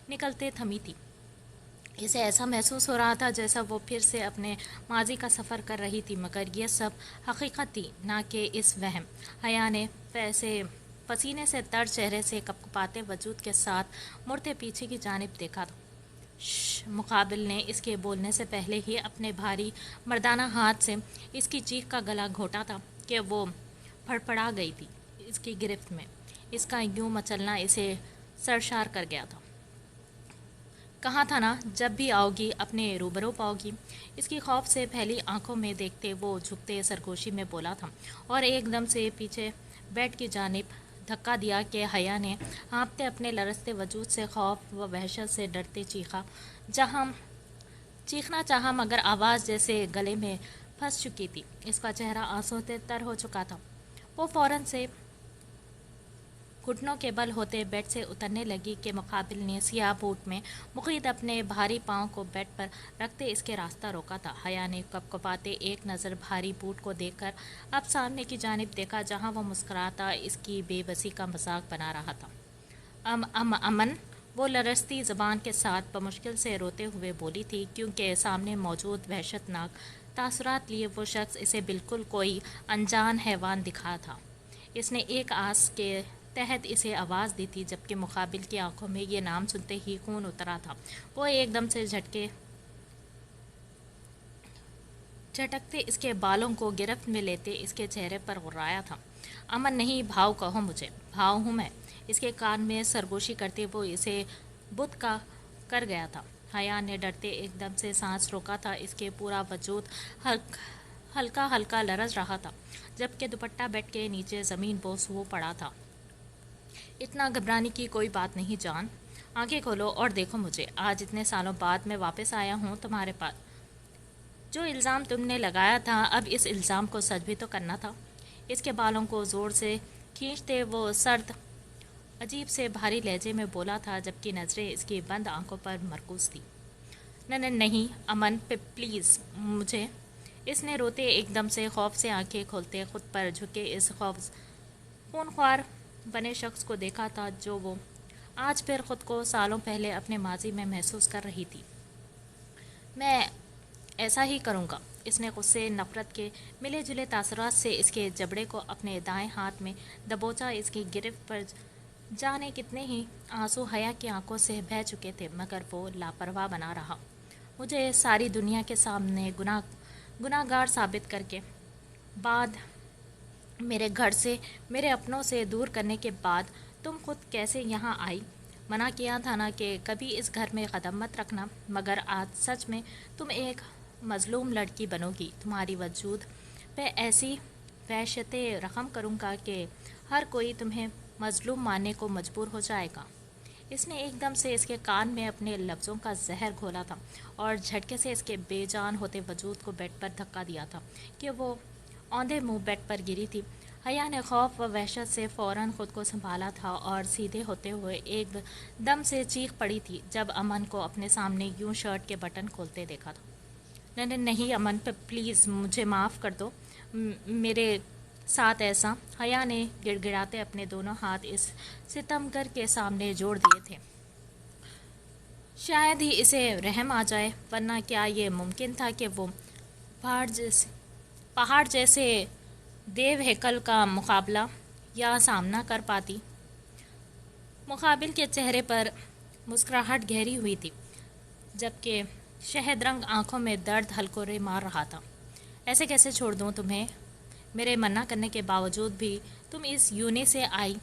نکلتے تھمی تھی۔ اسے ایسا محسوس ہو رہا تھا جیسا وہ پھر سے اپنے ماضی کا سفر کر رہی تھی، مگر یہ سب حقیقت تھی، نہ کہ اس وہم۔ حیا نے پسینے سے تر چہرے سے کپکپاتے وجود کے ساتھ مڑتے پیچھے کی جانب دیکھا تھا۔ شش! مقابل نے اس کے بولنے سے پہلے ہی اپنے بھاری مردانہ ہاتھ سے اس کی چیخ کا گلا گھونٹا تھا کہ وہ پھڑپڑا گئی تھی اس کی گرفت میں۔ اس کا یوں مچلنا اسے سرشار کر گیا تھا۔ کہا تھا نا، جب بھی آؤ گی اپنے روبرو پاؤ گی، اس کی خوف سے پھیلی آنکھوں میں دیکھتے وہ جھکتے سرگوشی میں بولا تھا، اور ایک دم سے پیچھے بیڈ کی جانب دھکا دیا کہ حیا نے ہانپتے اپنے لرزتے وجود سے خوف و وحشت سے ڈرتے چیخنا چاہا، مگر آواز جیسے گلے میں پھنس چکی تھی۔ اس کا چہرہ آنسوں سے تر ہو چکا تھا۔ وہ فوراً سے گھٹنوں کے بل ہوتے بیڈ سے اترنے لگی کہ مقابل نے سیاہ بوٹ میں مقید اپنے بھاری پاؤں کو بیڈ پر رکھتے اس کے راستہ روکا تھا۔ حیا نے کپکپاتے ایک نظر بھاری بوٹ کو دیکھ کر اب سامنے کی جانب دیکھا، جہاں وہ مسکراتا اس کی بے بسی کا مذاق بنا رہا تھا۔ امن، وہ لرزتی زبان کے ساتھ بمشکل سے روتے ہوئے بولی تھی، کیونکہ سامنے موجود وحشت ناک تاثرات لیے وہ شخص اسے بالکل کوئی انجان حیوان دکھا تھا۔ اس نے ایک آس کے تحت اسے آواز دی تھی، جبکہ مقابل کی آنکھوں میں یہ نام سنتے ہی خون اترا تھا۔ وہ ایک دم سے جھٹکتے اس کے بالوں کو گرفت میں لیتے اس کے چہرے پر غرایا تھا۔ امن نہیں، بھاؤ کہو مجھے، بھاؤ ہوں میں۔ اس کے کان میں سرگوشی کرتے وہ اسے بت کا کر گیا تھا۔ حیا نے ڈرتے ایک دم سے سانس روکا تھا، اس کے پورا وجود ہلکا ہلکا لرز رہا تھا، جبکہ دوپٹہ بیڈ کے نیچے زمین بوس ہو پڑا تھا۔ اتنا گھبرانے کی کوئی بات نہیں جان، آنکھیں کھولو اور دیکھو مجھے۔ آج اتنے سالوں بعد میں واپس آیا ہوں تمہارے پاس۔ جو الزام تم نے لگایا تھا، اب اس الزام کو سچ بھی تو کرنا تھا۔ اس کے بالوں کو زور سے کھینچتے وہ سرد عجیب سے بھاری لہجے میں بولا تھا، جبکہ نظریں اس کی بند آنکھوں پر مرکوز تھی۔ نہیں امن، پلیز مجھے۔ اس نے روتے ایک دم سے خوف سے آنکھیں کھولتے خود پر جھکے اس خونخوار بنے شخص کو دیکھا تھا، جو وہ آج پھر خود کو سالوں پہلے اپنے ماضی میں محسوس کر رہی تھی۔ میں ایسا ہی کروں گا۔ اس نے غصے نفرت کے ملے جلے تاثرات سے اس کے جبڑے کو اپنے دائیں ہاتھ میں دبوچا۔ اس کی گرفت پر جانے کتنے ہی آنسو حیا کی آنکھوں سے بہہ چکے تھے، مگر وہ لاپرواہ بنا رہا۔ مجھے ساری دنیا کے سامنے گناہ گار ثابت کر کے بعد، میرے گھر سے، میرے اپنوں سے دور کرنے کے بعد تم خود کیسے یہاں آئی؟ منع کیا تھا نا کہ کبھی اس گھر میں قدم مت رکھنا، مگر آج سچ میں تم ایک مظلوم لڑکی بنو گی۔ تمہاری وجود پہ ایسی وحشتیں رقم کروں گا کہ ہر کوئی تمہیں مظلوم ماننے کو مجبور ہو جائے گا۔ اس نے ایک دم سے اس کے کان میں اپنے لفظوں کا زہر گھولا تھا، اور جھٹکے سے اس کے بے جان ہوتے وجود کو بیڈ پر دھکا دیا تھا کہ وہ اوندھے منہ بیڈ پر گری تھی۔ حیا نے خوف و وحشت سے فوراً خود کو سنبھالا تھا، اور سیدھے ہوتے ہوئے ایک دم سے چیخ پڑی تھی جب امن کو اپنے سامنے یوں شرٹ کے بٹن کھولتے دیکھا تھا۔ نہیں امن، پلیز مجھے معاف کر دو، میرے ساتھ ایسا۔ حیا نے گڑ گڑاتے اپنے دونوں ہاتھ اس ستمگر کے سامنے جوڑ دیے تھے۔ شاید ہی اسے رحم آ جائے، ورنہ کیا یہ ممکن تھا کہ وہ پہاڑ جیسے دیو ہیکل کا مقابلہ یا سامنا کر پاتی؟ مقابل کے چہرے پر مسکراہٹ گہری ہوئی تھی، جبکہ شہد رنگ آنکھوں میں درد ہلکورے مار رہا تھا۔ ایسے کیسے چھوڑ دوں تمہیں؟ میرے منع کرنے کے باوجود بھی تم اس یونی سے آئی۔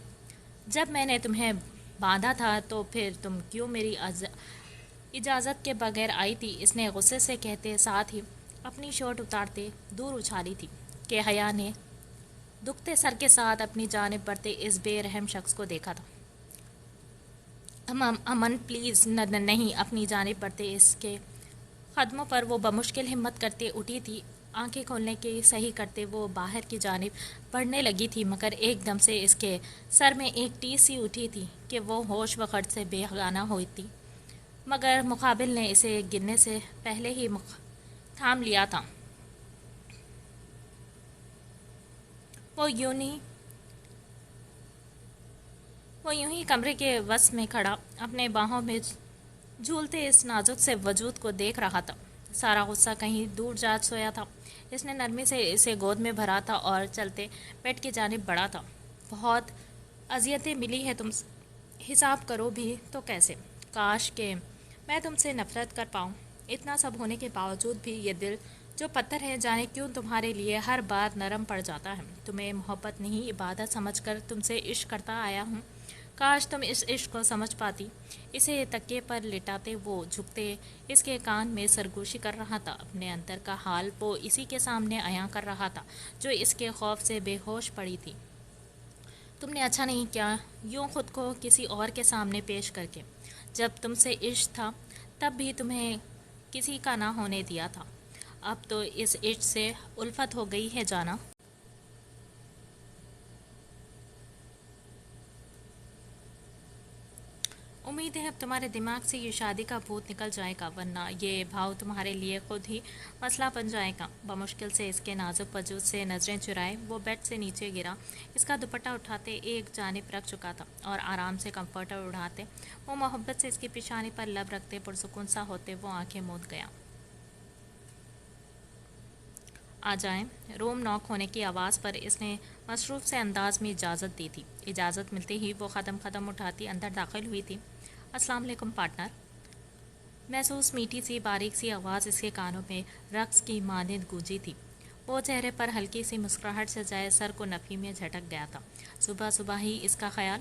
جب میں نے تمہیں باندھا تھا تو پھر تم کیوں میری اجازت کے بغیر آئی تھی؟ اس نے غصے سے کہتے ساتھ ہی اپنی شرٹ اتارتے دور اچھالی تھی کہ حیا نے دکھتے سر کے ساتھ اپنی جانب بڑھتے اس بے رحم شخص کو دیکھا تھا۔ امن پلیز نہیں، اپنی جانب بڑھتے اس کے قدموں پر وہ بمشکل ہمت کرتے اٹھی تھی۔ آنکھیں کھولنے کی صحیح کرتے وہ باہر کی جانب بڑھنے لگی تھی، مگر ایک دم سے اس کے سر میں ایک ٹیس سی اٹھی تھی کہ وہ ہوش و خرد سے بے گانہ ہوئی تھی، مگر مقابل نے اسے گرنے سے پہلے ہی تھام لیا تھا۔ وہ یوں ہی کمرے کے وسط میں کھڑا اپنے باہوں میں جھولتے اس نازک سے وجود کو دیکھ رہا تھا۔ سارا غصہ کہیں دور جا سویا تھا۔ اس نے نرمی سے اسے گود میں بھرا تھا اور چلتے بیڈ کی جانب بڑھا تھا۔ بہت اذیتیں ملی ہے تم سے، حساب کرو بھی تو کیسے؟ کاش کہ میں تم سے نفرت کر پاؤں۔ اتنا سب ہونے کے باوجود بھی یہ دل جو پتھر ہے جانے کیوں تمہارے لیے ہر بار نرم پڑ جاتا ہے۔ تمہیں محبت نہیں عبادت سمجھ کر تم سے عشق کرتا آیا ہوں۔ کاش تم اس عشق کو سمجھ پاتی۔ اسے تکیے پر لٹاتے وہ جھکتے اس کے کان میں سرگوشی کر رہا تھا۔ اپنے اندر کا حال وہ اسی کے سامنے عیاں کر رہا تھا جو اس کے خوف سے بے ہوش پڑی تھی۔ تم نے اچھا نہیں کیا یوں خود کو کسی اور کے سامنے پیش کر کے۔ جب تم سے عشق تھا تب بھی تمہیں کسی کا نہ ہونے دیا تھا۔ اب تو اس عشق سے الفت ہو گئی ہے جانا۔ امید ہے اب تمہارے دماغ سے یہ شادی کا بھوت نکل جائے گا، ورنہ یہ بھاؤ تمہارے لیے خود ہی مسئلہ بن جائے گا۔ بمشکل سے اس کے نازک وجود سے نظریں چرائے وہ بیڈ سے نیچے گرا۔ اس کا دوپٹہ اٹھاتے ایک جانب رکھ چکا تھا اور آرام سے کمفرٹر اڑاتے وہ محبت سے اس کی پیشانی پر لب رکھتے پرسکون سا ہوتے وہ آنکھیں موند گیا۔ آ جائیں۔ روم ناک ہونے کی آواز پر اس نے مصروف سے انداز میں اجازت دی تھی۔ اجازت ملتے ہی وہ قدم اٹھاتی اندر داخل ہوئی تھی۔ السلام علیکم پارٹنر۔ محسوس میٹھی سی باریک سی آواز اس کے کانوں میں رقص کی مانند گونجی تھی۔ وہ چہرے پر ہلکی سی مسکراہٹ سے جائے سر کو نفی میں جھٹک گیا تھا۔ صبح صبح ہی اس کا خیال۔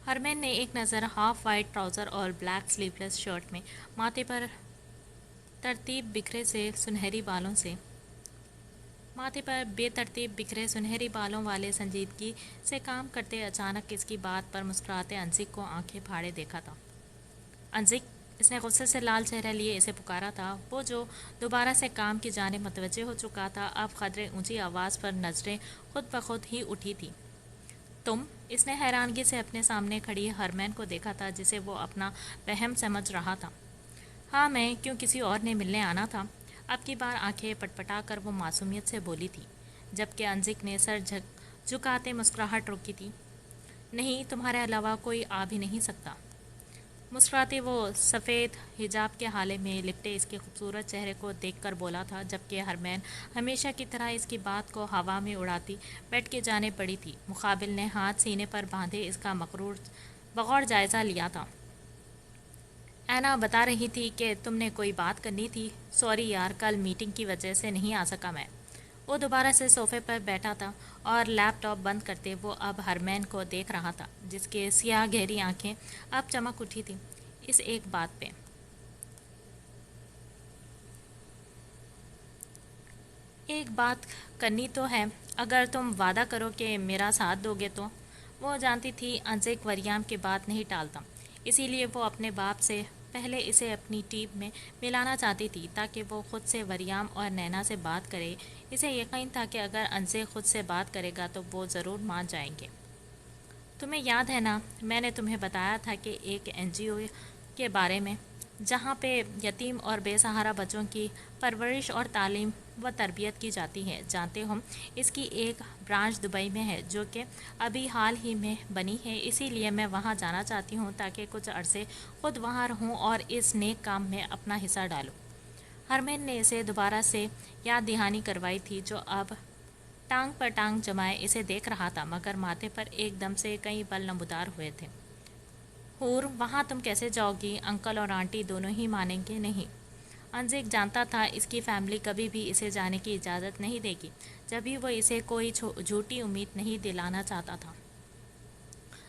ہرمین نے ایک نظر ہاف وائٹ ٹراؤزر اور بلیک سلیو لیس شرٹ میں ماتھے پر بے ترتیب بکھرے سنہری بالوں والے سنجیدگی سے کام کرتے اچانک اس کی بات پر مسکراتے انزک کو آنکھیں پھاڑے دیکھا تھا۔ انزک، اس نے غصے سے لال چہرہ لیے اسے پکارا تھا۔ وہ جو دوبارہ سے کام کی جانب متوجہ ہو چکا تھا اب قدرے اونچی آواز پر نظریں خود بخود ہی اٹھی تھی۔ تم؟ اس نے حیرانگی سے اپنے سامنے کھڑی ہرمین کو دیکھا تھا جسے وہ اپنا وہم سمجھ رہا تھا۔ ہاں میں، کیوں کسی اور نے ملنے آنا تھا؟ اب کی بار آنکھیں پٹپٹا کر وہ معصومیت سے بولی تھی، جبکہ انزک نے سر جھکاتے مسکراہٹ روکی تھی۔ نہیں، تمہارے علاوہ کوئی آ بھی نہیں سکتا۔ مسکراتے وہ سفید حجاب کے حالے میں لپٹے اس کے خوبصورت چہرے کو دیکھ کر بولا تھا، جبکہ ہرمین ہمیشہ کی طرح اس کی بات کو ہوا میں اڑاتی بیڈ کے جانب بڑھی تھی۔ مقابل نے ہاتھ سینے پر باندھے اس کا بغور جائزہ لیا تھا۔ اینا بتا رہی تھی کہ تم نے کوئی بات کرنی تھی۔ سوری یار، کل میٹنگ کی وجہ سے نہیں آ سکا میں۔ وہ دوبارہ سے صوفے پر بیٹھا تھا اور لیپ ٹاپ بند کرتے وہ اب ہرمین کو دیکھ رہا تھا جس کے سیاہ گہری آنکھیں اب چمک اٹھی تھیں اس ایک بات پہ۔ ایک بات کرنی تو ہے، اگر تم وعدہ کرو کہ میرا ساتھ دو گے تو۔ وہ جانتی تھی انزک وریام کی بات نہیں ٹالتا، اسی لیے وہ اپنے باپ سے پہلے اسے اپنی ٹیم میں ملانا چاہتی تھی تاکہ وہ خود سے وریام اور نینا سے بات کرے۔ اسے یقین تھا کہ اگر انزک خود سے بات کرے گا تو وہ ضرور مان جائیں گے۔ تمہیں یاد ہے نا، میں نے تمہیں بتایا تھا کہ ایک NGO کے بارے میں جہاں پہ یتیم اور بے سہارا بچوں کی پرورش اور تعلیم و تربیت کی جاتی ہے۔ جانتے ہو اس کی ایک برانچ دبئی میں ہے جو کہ ابھی حال ہی میں بنی ہے، اسی لیے میں وہاں جانا چاہتی ہوں تاکہ کچھ عرصے خود وہاں رہوں اور اس نیک کام میں اپنا حصہ ڈالوں۔ ہرمین نے اسے دوبارہ سے یاد دہانی کروائی تھی جو اب ٹانگ پر ٹانگ جمائے اسے دیکھ رہا تھا، مگر ماتھے پر ایک دم سے کئی بل نمودار ہوئے تھے۔ حور، وہاں تم کیسے جاؤ گی؟ انکل اور آنٹی دونوں ہی مانیں گے نہیں؟ انزک جانتا تھا اس کی فیملی کبھی بھی اسے جانے کی اجازت نہیں دے گی، جبھی وہ اسے کوئی جھوٹی امید نہیں دلانا چاہتا تھا۔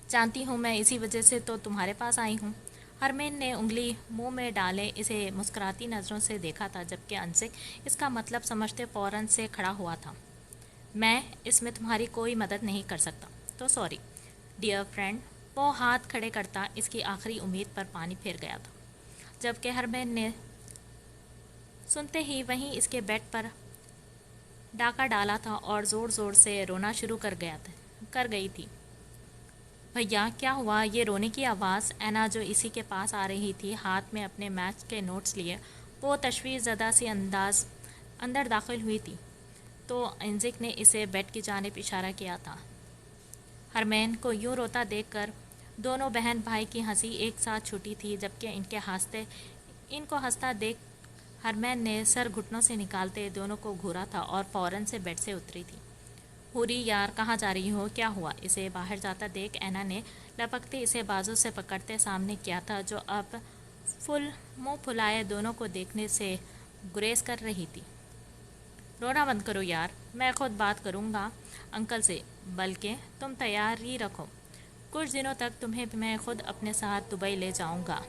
جانتی ہوں، میں اسی وجہ سے تو تمہارے پاس آئی ہوں۔ ہرمین نے انگلی منہ میں ڈالے اسے مسکراتی نظروں سے دیکھا تھا، جبکہ انزک اس کا مطلب سمجھتے فوراً سے کھڑا ہوا تھا۔ میں اس میں تمہاری کوئی مدد نہیں کر سکتا، تو سوری ڈیئر فرینڈ۔ وہ ہاتھ کھڑے کرتا اس کی آخری امید پر پانی پھیر گیا تھا، جبکہ ہرمین نے سنتے ہی وہیں اس کے بیڈ پر ڈاکہ ڈالا تھا اور زور زور سے رونا شروع کر گئی تھی۔ بھیا کیا ہوا؟ یہ رونے کی آواز۔ اینا جو اسی کے پاس آ رہی تھی، ہاتھ میں اپنے میتھس کے نوٹس لیے، وہ تشویش زدہ سی انداز اندر داخل ہوئی تھی تو انزک نے اسے بیڈ کی جانب اشارہ کیا تھا۔ ہرمین کو یوں روتا دیکھ کر دونوں بہن بھائی کی ہنسی ایک ساتھ چھوٹی تھی، جبکہ ان کو ہنستا دیکھ ہرمین نے سر گھٹنوں سے نکالتے دونوں کو گھورا تھا اور فوراً سے بیڈ سے اتری تھی۔ حوری یار کہاں جا رہی ہو؟ کیا ہوا؟ اسے باہر جاتا دیکھ اینا نے لپکتے اسے بازو سے پکڑتے سامنے کیا تھا، جو اب منہ پھلائے دونوں کو دیکھنے سے گریز کر رہی تھی۔ رونا بند کرو یار، میں خود بات کروں گا انکل سے، بلکہ تم تیاری رکھو، کچھ دنوں تک تمہیں میں خود اپنے ساتھ دبئی لے جاؤں گا۔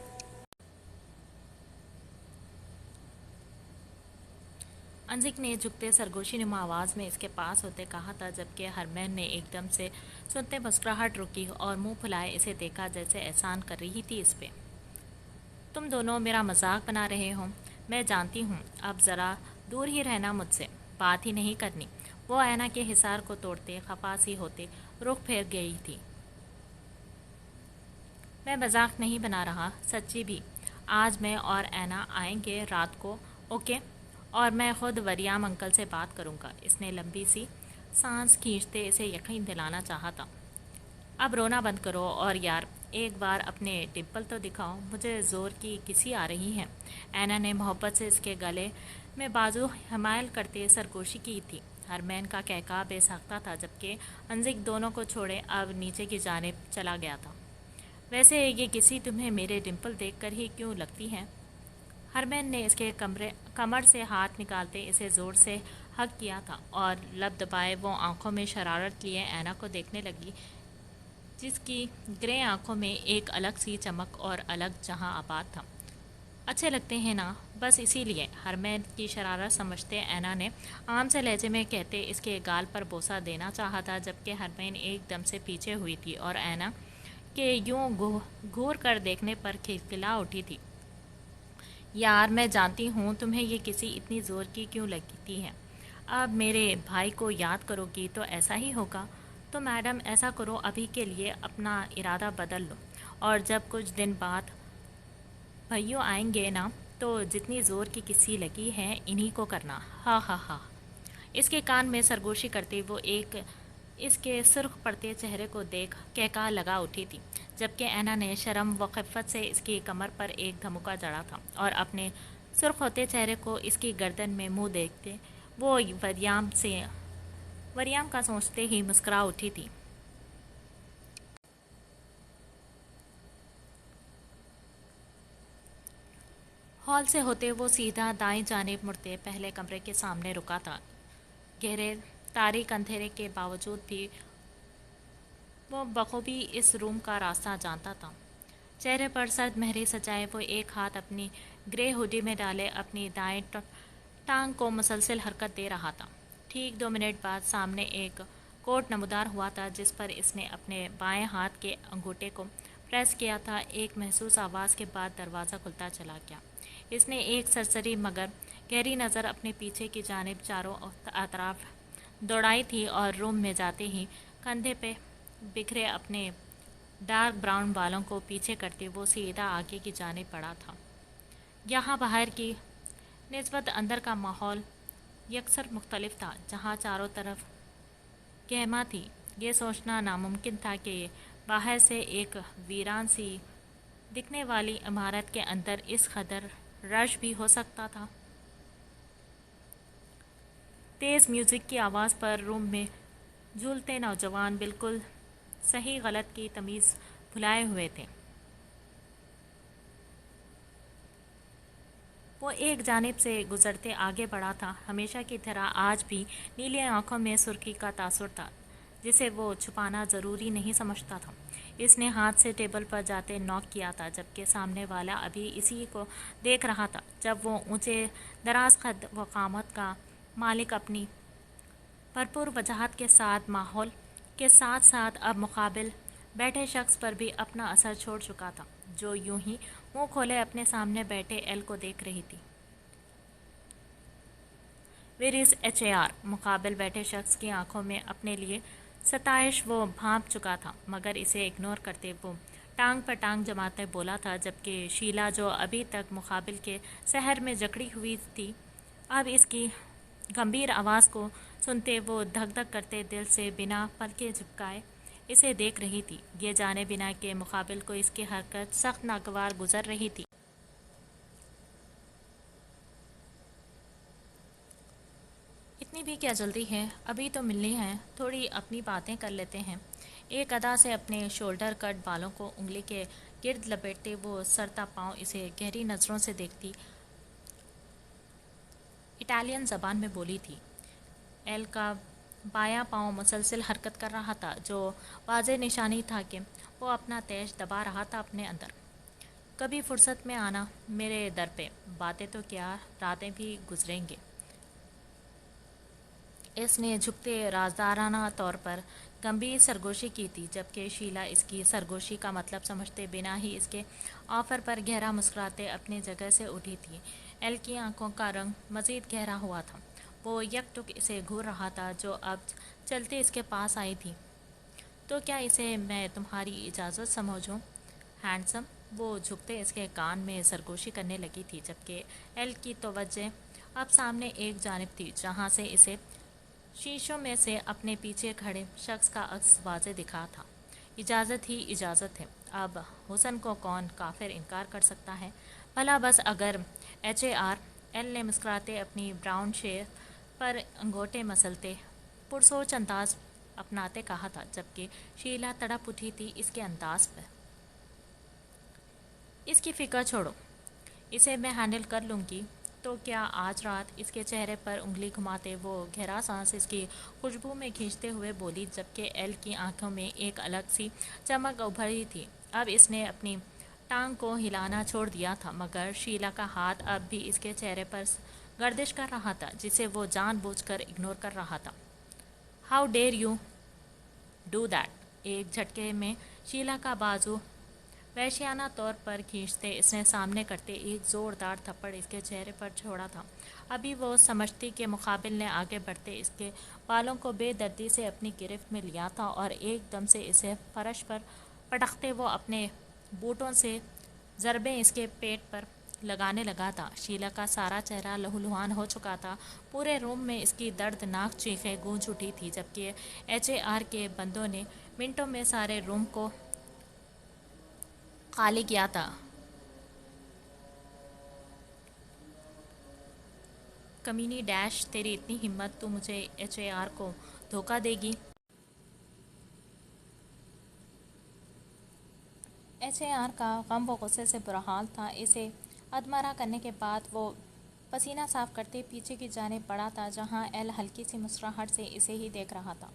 انزک نے جھکتے سرگوشی نما آواز میں اس کے پاس ہوتے کہا تھا، جبکہ ہرمین نے ایک دم سے سنتے مسکراہٹ روکی اور منہ پھلائے اسے دیکھا جیسے احسان کر رہی تھی اس پہ۔ تم دونوں میرا مذاق بنا رہے ہو، میں جانتی ہوں، اب ذرا دور ہی رہنا مجھ سے، بات ہی نہیں کرنی۔ وہ اینا کے حصار کو توڑتے خفا سی ہوتے رخ پھیر گئی تھی۔ میں مذاق نہیں بنا رہا، سچی بھی۔ آج میں اور اینا آئیں گے رات کو، اوکے؟ اور میں خود وریام انکل سے بات کروں گا۔ اس نے لمبی سی سانس کھینچتے اسے یقین دلانا چاہا تھا۔ اب رونا بند کرو اور یار ایک بار اپنے ڈمپل تو دکھاؤ، مجھے زور کی کسی آ رہی ہے۔ اینا نے محبت سے اس کے گلے میں بازو حمائل کرتے سرگوشی کی تھی۔ ہرمین کا کہکہا بے ساختہ تھا، جبکہ انزک دونوں کو چھوڑے اب نیچے کی جانب چلا گیا تھا۔ ویسے یہ کسی تمہیں میرے ڈمپل دیکھ کر ہی کیوں لگتی ہے؟ ہرمین نے اس کے کمر سے ہاتھ نکالتے اسے زور سے ہگ کیا تھا اور لب دبائے وہ آنکھوں میں شرارت لیے اینا کو دیکھنے لگی، جس کی گرے آنکھوں میں ایک الگ سی چمک اور الگ جہاں آباد تھا۔ اچھے لگتے ہیں نا، بس اسی لیے۔ ہرمین کی شرارت سمجھتے اینا نے عام سے لہجے میں کہتے اس کے گال پر بوسہ دینا چاہا تھا، جبکہ ہرمین ایک دم سے پیچھے ہوئی تھی اور اینا کے یوں گھور کر دیکھنے پر کھلکھلا اٹھی تھی۔ یار میں جانتی ہوں تمہیں یہ کسی اتنی زور کی کیوں لگتی ہے، اب میرے بھائی کو یاد کرو گی تو ایسا ہی ہوگا۔ تو میڈم ایسا کرو، ابھی کے لیے اپنا ارادہ بدل لو، اور جب کچھ دن بعد بھائیوں آئیں گے نا تو جتنی زور کی کسی لگی ہے انہی کو کرنا، ہاں ہاں ہاں۔ اس کے کان میں سرگوشی کرتے وہ ایک اس کے سرخ پڑتے چہرے کو دیکھ کہکا لگا اٹھی تھی، جبکہ اینا نے شرم و خفت سے اس کی کمر پر ایک دھمکا جڑا تھا اور اپنے سرخ ہوتے چہرے کو اس کی گردن میں منہ دیکھتے وہ وریام کا سوچتے ہی مسکرا اٹھی تھی۔ ہال سے ہوتے وہ سیدھا دائیں جانب مڑتے پہلے کمرے کے سامنے رکا تھا۔ گہرے تاریک اندھیرے کے باوجود بھی وہ بخوبی اس روم کا راستہ جانتا تھا۔ چہرے پر سرد مہری سجائے وہ ایک ہاتھ اپنی گرے ہوڈی میں ڈالے اپنی دائیں ٹانگ کو مسلسل حرکت دے رہا تھا۔ ٹھیک 2 منٹ بعد سامنے ایک کوٹ نمودار ہوا تھا، جس پر اس نے اپنے بائیں ہاتھ کے انگوٹھے کو پریس کیا تھا۔ ایک محسوس آواز کے بعد دروازہ کھلتا چلا گیا۔ اس نے ایک سرسری مگر گہری نظر اپنے پیچھے کی جانب چاروں اطراف دوڑائی تھی اور روم میں جاتے ہی کندھے پہ بکھرے اپنے ڈارک براؤن بالوں کو پیچھے کرتے وہ سیدھا آگے کی جانب بڑھا تھا۔ یہاں باہر کی نسبت اندر کا ماحول یکسر مختلف تھا، جہاں چاروں طرف گہما تھی۔ یہ سوچنا ناممکن تھا کہ باہر سے ایک ویران سی دکھنے والی عمارت کے اندر اس قدر رش بھی ہو سکتا تھا۔ تیز میوزک کی آواز پر روم میں جھولتے نوجوان بالکل صحیح غلط کی تمیز بھلائے ہوئے تھے۔ وہ ایک جانب سے گزرتے آگے بڑھا تھا، ہمیشہ کی طرح آج بھی نیلی آنکھوں میں سرخی کا تاثر تھا، جسے وہ چھپانا ضروری نہیں سمجھتا تھا۔ اس نے ہاتھ سے ٹیبل پر جاتے نوک کیا تھا، جبکہ سامنے والا ابھی اسی کو دیکھ رہا تھا۔ جب وہ اونچے دراز قد و قامت کا مالک اپنی بھرپور وجاہت کے ساتھ ماحول کے ساتھ ساتھ اب مقابل بیٹھے شخص پر بھی اپنا اثر چھوڑ چکا تھا، جو یوں ہی منہ کھولے اپنے سامنے بیٹھے ایل کو دیکھ رہی تھی۔ ویر از HAR؟ مقابل بیٹھے شخص کی آنکھوں میں اپنے لیے ستائش وہ بھانپ چکا تھا، مگر اسے اگنور کرتے وہ ٹانگ پر ٹانگ جماتے بولا تھا، جبکہ شیلا جو ابھی تک مقابل کے سحر میں جکڑی ہوئی تھی، اب اس کی گمبھیر آواز کو سنتے وہ دھک دھک کرتے دل سے بنا پلکیں جھپکائے اسے دیکھ رہی تھی، یہ جانے بنا کہ مقابل کو اس کی حرکت سخت ناگوار گزر رہی تھی۔ اتنی بھی کیا جلدی ہے، ابھی تو ملنی ہے، تھوڑی اپنی باتیں کر لیتے ہیں۔ ایک ادا سے اپنے شولڈر کٹ بالوں کو انگلی کے گرد لپیٹتے وہ سرتا پاؤں اسے گہری نظروں سے دیکھتی اٹالین زبان میں بولی تھی۔ ایل کا بایاں پاؤں مسلسل حرکت کر رہا تھا، جو واضح نشانی تھا کہ وہ اپنا تیش دبا رہا تھا اپنے اندر۔ کبھی فرصت میں آنا میرے در پہ، باتیں تو کیا راتیں بھی گزریں گے۔ اس نے جھکتے رازدارانہ طور پر گمبھیر سرگوشی کی تھی، جبکہ شیلا اس کی سرگوشی کا مطلب سمجھتے بنا ہی اس کے آفر پر گہرا مسکراتے اپنی جگہ سے اٹھی تھی۔ ایل کی آنکھوں کا رنگ مزید گہرا ہوا تھا، وہ یک ٹک اسے گھور رہا تھا، جو اب چلتے اس کے پاس آئی تھی۔ تو کیا اسے میں تمہاری اجازت سمجھوں ہینڈسم؟ وہ جھکتے اس کے کان میں سرگوشی کرنے لگی تھی، جبکہ ایل کی توجہ اب سامنے ایک جانب تھی، جہاں سے اسے شیشوں میں سے اپنے پیچھے کھڑے شخص کا عکس واضح دکھا تھا۔ اجازت ہی اجازت ہے، اب حسن کو کون کافر انکار کر سکتا ہے؟ بھلا بس اگر HAR؟ ایل نے مسکراتے اپنی براؤن شیر پر انگوٹے مسلتے پرسوچ انداز اپناتے کہا تھا، جبکہ شیلا تڑپ اٹھی تھی اس کے انداز پر۔ اس کی فکر چھوڑو، اسے میں ہینڈل کر لوں گی۔ تو کیا آج رات؟ اس کے چہرے پر انگلی گھماتے وہ گہرا سانس اس کی خوشبو میں کھینچتے ہوئے بولی، جبکہ ایل کی آنکھوں میں ایک الگ سی چمک ابھری تھی۔ اب اس نے اپنی ٹانگ کو ہلانا چھوڑ دیا تھا، مگر شیلا کا ہاتھ اب بھی اس کے چہرے پر گردش کر رہا تھا، جسے وہ جان بوجھ کر اگنور کر رہا تھا۔ ہاؤ ڈیر یو ڈو دیٹ؟ ایک جھٹکے میں شیلا کا بازو وحشیانہ طور پر کھینچتے اس نے سامنے کرتے ایک زوردار تھپڑ اس کے چہرے پر چھوڑا تھا۔ ابھی وہ سمجھتی کہ مقابل نے آگے بڑھتے اس کے بالوں کو بے دردی سے اپنی گرفت میں لیا تھا، اور ایک دم سے اسے فرش پر پٹکتے وہ اپنے بوٹوں سے ضربیں اس کے پیٹ پر لگانے لگا تھا۔ شیلا کا سارا چہرہ لہولہان ہو چکا تھا، پورے روم میں اس کی دردناک چیخیں گونج اٹھی تھی، جبکہ HAR کے بندوں نے منٹوں میں سارے روم کو خالی کیا تھا۔ کمینی ڈیش، تیری اتنی ہمت، تو مجھے HAR کو دھوکہ دے گی؟ HAR کا غم و غصے سے برا حال تھا۔ اسے ادمرہ کرنے کے بعد وہ پسینہ صاف کرتے پیچھے کی جانب بڑھا تھا، جہاں ایل ہلکی سی مسکراہٹ سے اسے ہی دیکھ رہا تھا،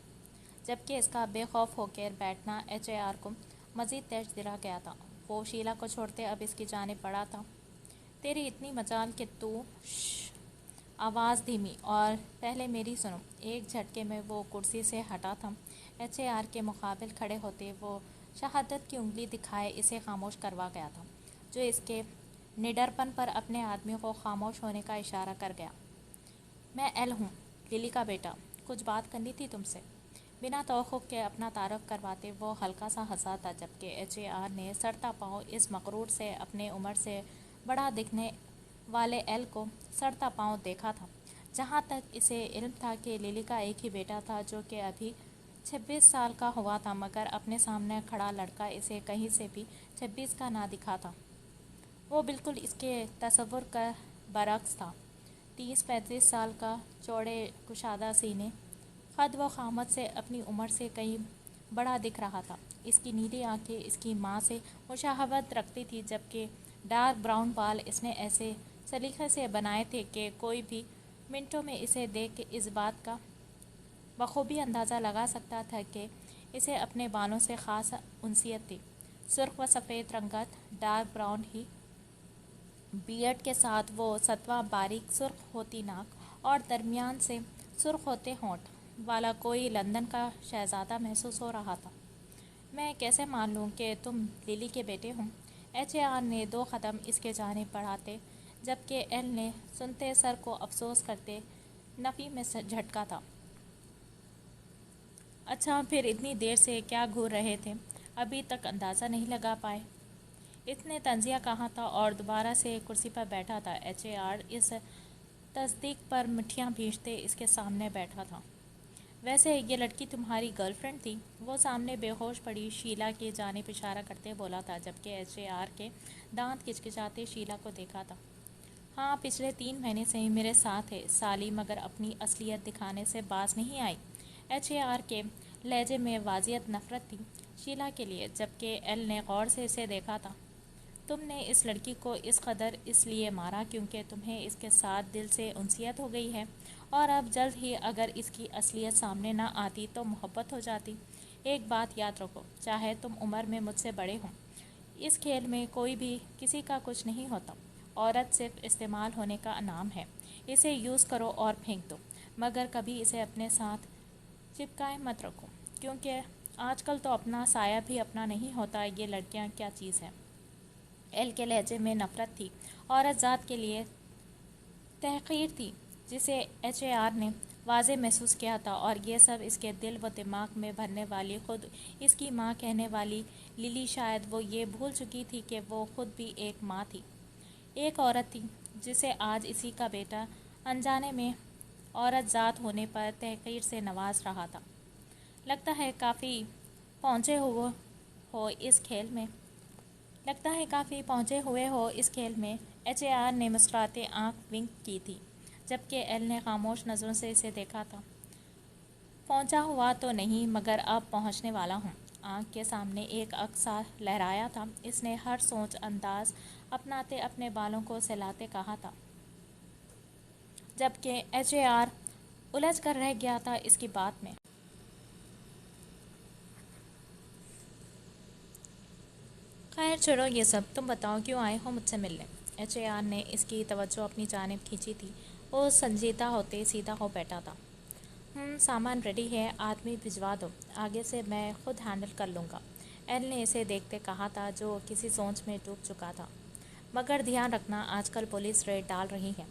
جبکہ اس کا بے خوف ہو کر بیٹھنا HAR کو مزید تیش دلا گیا تھا۔ وہ شیلا کو چھوڑتے اب اس کی جانب بڑھا تھا۔ تیری اتنی مجال کہ تو شش، آواز دھیمی، اور پہلے میری سنو۔ ایک جھٹکے میں وہ کرسی سے ہٹا تھا۔ HAR کے مقابل کھڑے ہوتے وہ شہادت کی انگلی دکھائے اسے خاموش کروا گیا تھا، جو اس کے نڈرپن پر اپنے آدمی کو خاموش ہونے کا اشارہ کر گیا۔ میں ایل ہوں، للی کا بیٹا، کچھ بات کرنی تھی تم سے۔ بنا توقع کے اپنا تعارف کرواتے وہ ہلکا سا ہنسا تھا، جبکہ HAR نے سڑتا پاؤں اس مغرور سے اپنے عمر سے بڑا دکھنے والے ایل کو سڑتا پاؤں دیکھا تھا۔ جہاں تک اسے علم تھا کہ للی کا ایک ہی بیٹا تھا، جو کہ ابھی 26 سال کا ہوا تھا، مگر اپنے سامنے کھڑا لڑکا اسے کہیں سے بھی 26 کا نہ دکھا تھا۔ وہ بالکل اس کے تصور کا برعکس تھا، 30-35 سال کا، چوڑے کشادہ سینے، قد و قامت سے اپنی عمر سے کہیں بڑا دکھ رہا تھا۔ اس کی نیلی آنکھیں اس کی ماں سے مشابہت رکھتی تھی، جبکہ ڈارک براؤن بال اس نے ایسے سلیقے سے بنائے تھے کہ کوئی بھی منٹوں میں اسے دیکھ کے اس بات کا بخوبی اندازہ لگا سکتا تھا کہ اسے اپنے بالوں سے خاص انسیت تھی۔ سرخ و سفید رنگت، ڈارک براؤن ہی بیئرڈ کے ساتھ وہ سطوہ باریک سرخ ہوتی ناک اور درمیان سے سرخ ہوتے ہونٹ والا کوئی لندن کا شہزادہ محسوس ہو رہا تھا۔ میں کیسے مان لوں کہ تم للی کے بیٹے ہوں؟ HAR نے 2 قدم اس کے جانب بڑھاتے جبکہ ایل نے سنتے سر کو افسوس کرتے نفی میں جھٹکا تھا۔ اچھا پھر اتنی دیر سے کیا گھور رہے تھے؟ ابھی تک اندازہ نہیں لگا پائے؟ اس نے تنزیہ کہا تھا اور دوبارہ سے کرسی پر بیٹھا تھا۔ HAR اس تصدیق پر مٹھیاں بھیجتے اس کے سامنے بیٹھا تھا۔ ویسے یہ لڑکی تمہاری گرل فرینڈ تھی؟ وہ سامنے بے ہوش پڑی شیلا کی جانب اشارہ کرتے بولا تھا جبکہ HAR کے دانت کچکچاتے شیلا کو دیکھا تھا۔ ہاں پچھلے 3 مہینے سے ہی میرے ساتھ ہے سالی، مگر اپنی اصلیت دکھانے سے باز نہیں آئی۔ HAR کے لہجے میں واضح نفرت تھی شیلا کے لیے جبکہ ایل نے غور سے اسے دیکھا تھا۔ تم نے اس لڑکی کو اس قدر اس لیے مارا کیونکہ تمہیں اس کے ساتھ دل سے انسیت ہو گئی ہے، اور اب جلد ہی اگر اس کی اصلیت سامنے نہ آتی تو محبت ہو جاتی۔ ایک بات یاد رکھو، چاہے تم عمر میں مجھ سے بڑے ہوں، اس کھیل میں کوئی بھی کسی کا کچھ نہیں ہوتا۔ عورت صرف استعمال ہونے کا نام ہے، اسے یوز کرو اور پھینک دو، مگر کبھی اسے اپنے ساتھ چپکائے مت رکھو، کیونکہ آج کل تو اپنا سایہ بھی اپنا نہیں ہوتا۔ یہ لڑکیاں کیا چیز ہے؟ ایل کے لہجے میں نفرت تھی، عورت ذات کے لیے تحقیر تھی جسے HAR نے واضح محسوس کیا تھا، اور یہ سب اس کے دل و دماغ میں بھرنے والی خود اس کی ماں کہنے والی للی، شاید وہ یہ بھول چکی تھی کہ وہ خود بھی ایک ماں تھی، ایک عورت تھی جسے آج اسی کا بیٹا انجانے میں عورت ذات ہونے پر تحقیر سے نواز رہا تھا۔ لگتا ہے کافی پہنچے ہوئے ہو اس کھیل میں۔ HAR نے مسکراتے آنکھ ونک کی تھی جبکہ ایل نے خاموش نظروں سے اسے دیکھا تھا۔ پہنچا ہوا تو نہیں، مگر اب پہنچنے والا ہوں۔ آنکھ کے سامنے ایک عکس لہرایا تھا، اس نے ہر سوچ انداز اپناتے اپنے بالوں کو سہلاتے کہا تھا جبکہ HAR الجھ کر رہ گیا تھا اس کی بات میں۔ خیر چھوڑو یہ سب، تم بتاؤ کیوں آئے ہو مجھ سے ملنے؟ HAR نے اس کی توجہ اپنی جانب کھینچی تھی۔ وہ سنجیدہ ہوتے سیدھا ہو بیٹھا تھا۔ سامان ریڈی ہے، آدمی بھجوا دو، آگے سے میں خود ہینڈل کر لوں گا، ایل نے اسے دیکھتے کہا تھا جو کسی سوچ میں ڈوب چکا تھا۔ مگر دھیان رکھنا، آج کل پولیس ریڈ ڈال رہی ہے،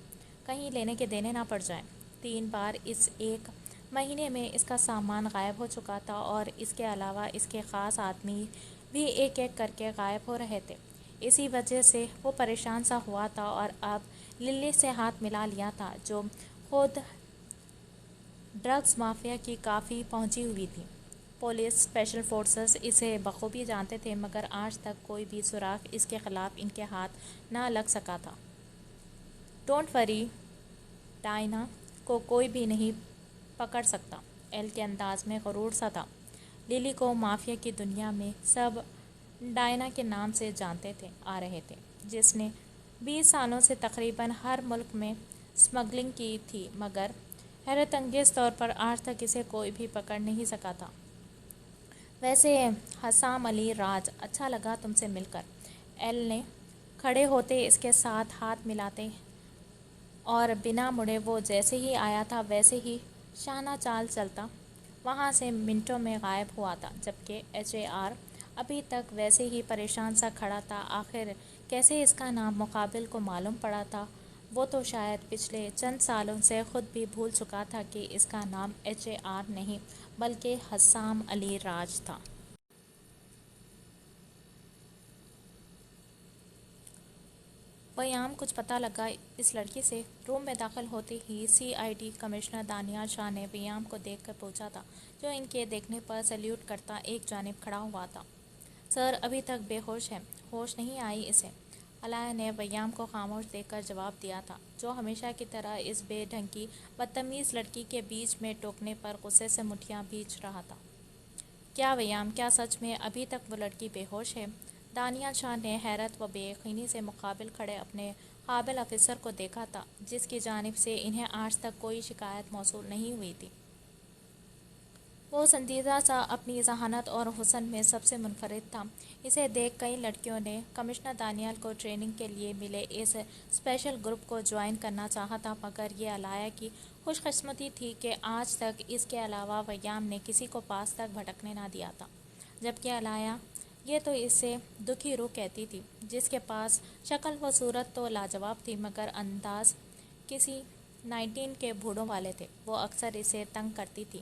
کہیں لینے کے دینے نہ پڑ جائیں۔ 3 بار اس 1 مہینے میں اس کا سامان غائب ہو چکا تھا، اور اس کے علاوہ اس کے خاص آدمی بھی ایک ایک کر کے غائب ہو رہے تھے۔ اسی وجہ سے وہ پریشان سا ہوا تھا اور اب للی سے ہاتھ ملا لیا تھا جو خود ڈرگز مافیا کی کافی پہنچی ہوئی تھی۔ پولیس اسپیشل فورسز اسے بخوبی جانتے تھے، مگر آج تک کوئی بھی سراغ اس کے خلاف ان کے ہاتھ نہ لگ سکا تھا۔ ڈونٹ وری، ڈائنا کو کوئی بھی نہیں پکڑ سکتا، ایل کے انداز میں غرور سا تھا۔ للی کو مافیا کی دنیا میں سب ڈائنا کے نام سے جانتے آ رہے تھے، جس نے 20 سالوں سے تقریباً ہر ملک میں اسمگلنگ کی تھی، مگر حیرت انگیز طور پر آج تک اسے کوئی بھی پکڑ نہیں سکا تھا۔ ویسے حسام علی راج، اچھا لگا تم سے مل کر، ایل نے کھڑے ہوتے اس کے ساتھ ہاتھ ملاتے اور بنا مڑے وہ جیسے ہی آیا تھا ویسے ہی شانہ چال چلتا وہاں سے منٹوں میں غائب ہوا تھا، جبکہ HAR ابھی تک ویسے ہی پریشان سا کھڑا تھا۔ آخر کیسے اس کا نام مقابل کو معلوم پڑا تھا؟ وہ تو شاید پچھلے چند سالوں سے خود بھی بھول چکا تھا کہ اس کا نام HAR نہیں بلکہ حسام علی راج تھا۔ ویام، کچھ پتہ لگا اس لڑکی سے؟ روم میں داخل ہوتے ہی CID کمشنر دانیال شاہ نے ویام کو دیکھ کر پوچھا تھا، جو ان کے دیکھنے پر سلیوٹ کرتا ایک جانب کھڑا ہوا تھا۔ سر ابھی تک بے ہوش ہے، ہوش نہیں آئی اسے، علیہ نے ویام کو خاموش دیکھ کر جواب دیا تھا، جو ہمیشہ کی طرح اس بے ڈھنگ کی بدتمیز لڑکی کے بیچ میں ٹوکنے پر غصے سے مٹھیاں بھیج رہا تھا۔ کیا ویام، کیا سچ میں ابھی تک وہ لڑکی بے ہوش ہے؟ دانیال شاہ نے حیرت و بے یقینی سے مقابل کھڑے اپنے قابل افسر کو دیکھا تھا، جس کی جانب سے انہیں آج تک کوئی شکایت موصول نہیں ہوئی تھی۔ وہ سنجیدہ سا اپنی ذہانت اور حسن میں سب سے منفرد تھا۔ اسے دیکھ کئی لڑکیوں نے کمشنر دانیال کو ٹریننگ کے لیے ملے اس اسپیشل گروپ کو جوائن کرنا چاہا تھا، مگر یہ علیہ کی خوش قسمتی تھی کہ آج تک اس کے علاوہ ویام نے کسی کو پاس تک بھٹکنے نہ دیا تھا۔ جبکہ علایا یہ تو اس سے دکھی روح کہتی تھی، جس کے پاس شکل و صورت تو لاجواب تھی مگر انداز کسی 19 کے بھوڑوں والے تھے۔ وہ اکثر اسے تنگ کرتی تھی،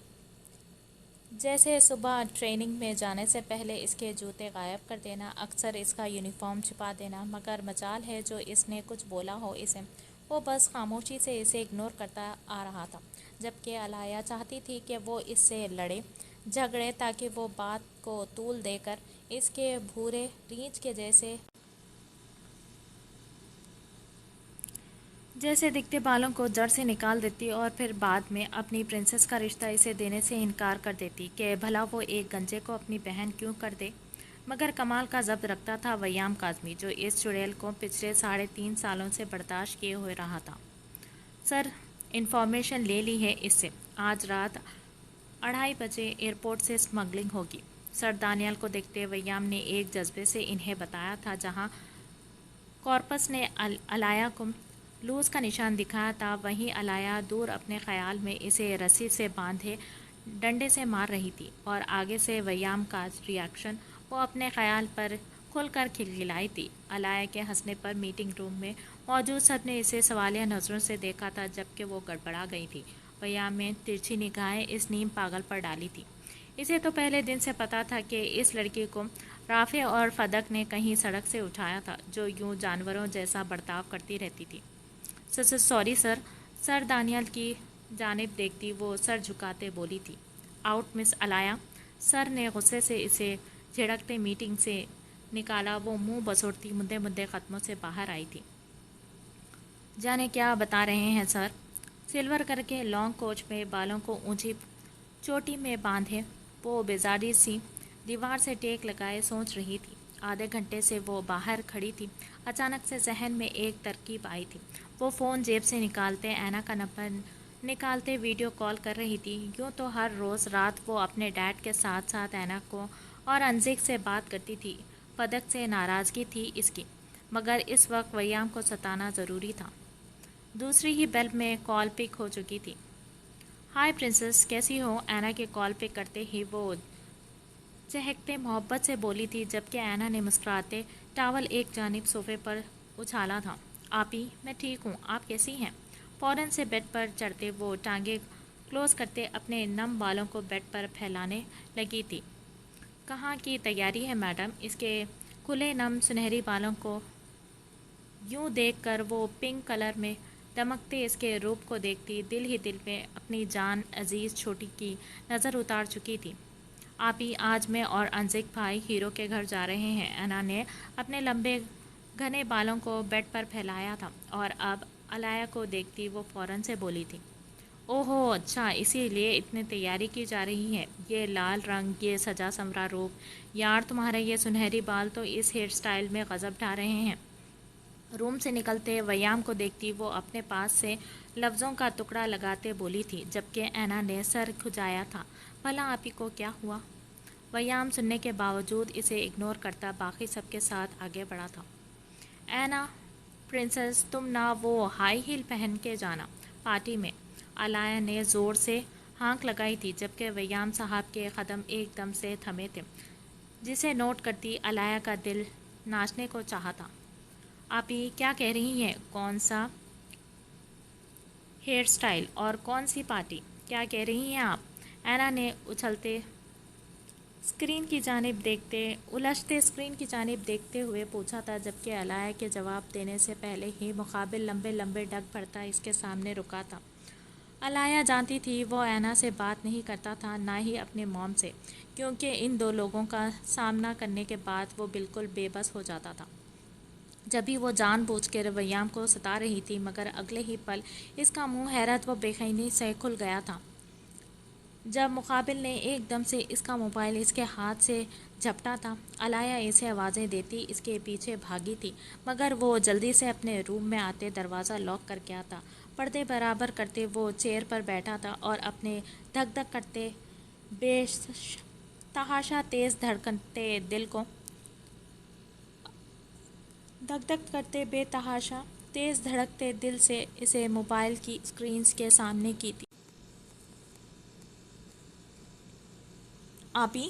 جیسے صبح ٹریننگ میں جانے سے پہلے اس کے جوتے غائب کر دینا، اکثر اس کا یونیفارم چھپا دینا، مگر مجال ہے جو اس نے کچھ بولا ہو اسے، وہ بس خاموشی سے اسے اگنور کرتا آ رہا تھا، جبکہ علایا چاہتی تھی کہ وہ اس سے لڑے جھگڑے تاکہ وہ بات کو طول دے کر اس کے بھورے ریچھ کے جیسے دکھتے بالوں کو جڑ سے نکال دیتی اور پھر بعد میں اپنی پرنسس کا رشتہ اسے دینے سے انکار کر دیتی کہ بھلا وہ ایک گنجے کو اپنی بہن کیوں کر دے۔ مگر کمال کا ضبط رکھتا تھا ویام کاظمی، جو اس چڑیل کو پچھلے 3.5 سالوں سے برداشت کیے ہوئے رہا تھا۔ سر، انفارمیشن لے لی ہے اس سے، آج رات 2:30 بجے ایئرپورٹ سے اسمگلنگ ہوگی۔ سر دانیال کو دیکھتے ویام نے ایک جذبے سے انہیں بتایا تھا، جہاں کارپس نے علایا کو لوز کا نشان دکھایا تھا، وہیں علایا دور اپنے خیال میں اسے رسی سے باندھے ڈنڈے سے مار رہی تھی، اور آگے سے ویام کا ریاکشن وہ اپنے خیال پر کھل کر کھلکھلائی تھی۔ علایا کے ہنسنے پر میٹنگ روم میں موجود سب نے اسے سوالیہ نظروں سے دیکھا تھا، جبکہ وہ گڑبڑا گئی تھی۔ ویام نے ترچھی نگاہیں اس نیم پاگل پر ڈالی تھی۔ اسے تو پہلے دن سے پتا تھا کہ اس لڑکی کو رافع اور فدق نے کہیں سڑک سے اٹھایا تھا، جو یوں جانوروں جیسا برتاؤ کرتی رہتی تھی۔ سوری سر، سر دانیال کی جانب دیکھتی وہ سر جھکاتے بولی تھی۔ آؤٹ مس علایا۔ سر نے غصے سے اسے جھڑکتے میٹنگ سے نکالا، وہ منہ بسوڑتی مدے مدے قدموں سے باہر آئی تھی۔ جانے کیا بتا رہے ہیں سر؟ سلور کر کے لانگ کوچ میں بالوں کو اونچی چوٹی میں باندھے وہ بیزاری سی دیوار سے ٹیک لگائے سوچ رہی تھی۔ آدھے گھنٹے سے وہ باہر کھڑی تھی، اچانک سے ذہن میں ایک ترکیب آئی تھی۔ وہ فون جیب سے نکالتے اینا کا نمبر نکالتے ویڈیو کال کر رہی تھی۔ یوں تو ہر روز رات وہ اپنے ڈیڈ کے ساتھ ساتھ اینا کو اور انزک سے بات کرتی تھی، فدق سے ناراضگی تھی اس کی، مگر اس وقت ویام کو ستانا ضروری تھا۔ دوسری ہی بیل میں کال پک ہو چکی تھی۔ ہائے پرنسس، کیسی ہو؟ اینا کے کال پک کرتے ہی وہ چہکتے محبت سے بولی تھی، جبکہ اینا نے مسکراتے ٹاول ایک جانب صوفے پر اچھالا تھا۔ آپی، میں ٹھیک ہوں، آپ کیسی ہیں؟ فوراً سے بیڈ پر چڑھتے وہ ٹانگیں کلوز کرتے اپنے نم بالوں کو بیڈ پر پھیلانے لگی تھی۔ کہاں کی تیاری ہے میڈم؟ اس کے کھلے نم سنہری بالوں کو یوں دیکھ کر وہ پنک کلر میں دمکتے اس کے روپ کو دیکھتی دل ہی دل میں اپنی جان عزیز چھوٹی کی نظر اتار چکی تھی۔ آپی، آج میں اور انزک بھائی ہیرو کے گھر جا رہے ہیں۔ اینا نے اپنے لمبے گھنے بالوں کو بیڈ پر پھیلایا تھا، اور اب علایا کو دیکھتی وہ فوراً سے بولی تھی۔ اوہو، اچھا، اسی لیے اتنی تیاری کی جا رہی ہے۔ یہ لال رنگ، یہ سجا سنورا روپ، یار تمہارے یہ سنہری بال تو اس ہیئر سٹائل میں غضب ڈھا رہے ہیں۔ روم سے نکلتے ویام کو دیکھتی وہ اپنے پاس سے لفظوں کا ٹکڑا لگاتے بولی تھی، جبکہ اینا نے سر کھجایا تھا۔ بھلا آپی کو کیا ہوا؟ ویام سننے کے باوجود اسے اگنور کرتا باقی سب کے ساتھ آگے بڑھا تھا۔ اینا پرنسس، تم نہ وہ ہائی ہیل پہن کے جانا پارٹی میں۔ علایا نے زور سے ہانک لگائی تھی، جبکہ ویام صاحب کے قدم ایک دم سے تھمے تھے، جسے نوٹ کرتی علایا کا دل ناچنے کو چاہا تھا۔ آپی کیا کہہ رہی ہیں؟ کون سا ہیئر سٹائل اور کون سی پارٹی؟ کیا کہہ رہی ہیں آپ؟ اینا نے الجھتے اسکرین کی جانب دیکھتے ہوئے پوچھا تھا، جبکہ علایا کے جواب دینے سے پہلے ہی مقابل لمبے لمبے ڈگ بھرتا اس کے سامنے رکا تھا۔ علایا جانتی تھی وہ اینا سے بات نہیں کرتا تھا، نہ ہی اپنے موم سے، کیونکہ ان دو لوگوں کا سامنا کرنے کے بعد وہ بالکل بے بس ہو جاتا تھا۔ جبھی وہ جان بوجھ کر ویام کو ستا رہی تھی، مگر اگلے ہی پل اس کا منہ حیرت و بے چینی سے کھل گیا تھا، جب مقابل نے ایک دم سے اس کا موبائل اس کے ہاتھ سے جھپٹا تھا۔ علایا اسے آوازیں دیتی اس کے پیچھے بھاگی تھی، مگر وہ جلدی سے اپنے روم میں آتے دروازہ لاک کر کے آتا۔ پردے برابر کرتے وہ چیئر پر بیٹھا تھا اور اپنے دھک دھک کرتے بے تحاشا تیز دھڑکتے دل سے اسے موبائل کی اسکرینز کے سامنے کی تھی۔ آپی،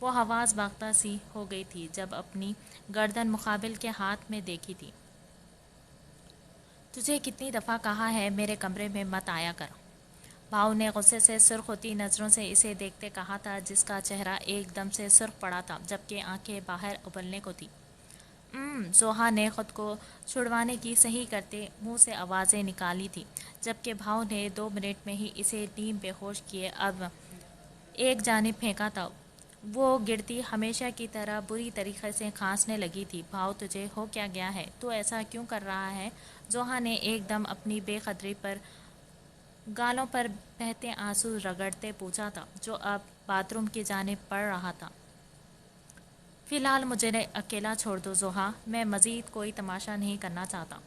وہ حواس باختہ سی ہو گئی تھی جب اپنی گردن مقابل کے ہاتھ میں دیکھی تھی۔ تجھے کتنی دفعہ کہا ہے میرے کمرے میں مت آیا کر۔ بھاؤ نے غصے سے سرخ ہوتی نظروں سے اسے دیکھتے کہا تھا، جس کا چہرہ ایک دم سے سرخ پڑا تھا جبکہ آنکھیں باہر ابلنے کو تھی۔ زوہا نے خود کو چھڑوانے کی صحیح کرتے منہ سے آوازیں نکالی تھی، جبکہ بھاؤ نے 2 منٹ میں ہی اسے نیم بے ہوش کیے اب ایک جانب پھینکا تھا۔ وہ گرتی ہمیشہ کی طرح بری طریقے سے کھانسنے لگی تھی۔ بھاؤ تجھے ہو کیا گیا ہے؟ تو ایسا کیوں کر رہا ہے؟ زوہا نے ایک دم اپنی بے قدری پر گالوں پر بہتے آنسو رگڑتے پوچھا تھا، جو اب باتھ روم کی جانب بڑھ رہا تھا۔ فی الحال مجھے اکیلا چھوڑ دو زوہا، میں مزید کوئی تماشا نہیں کرنا چاہتا۔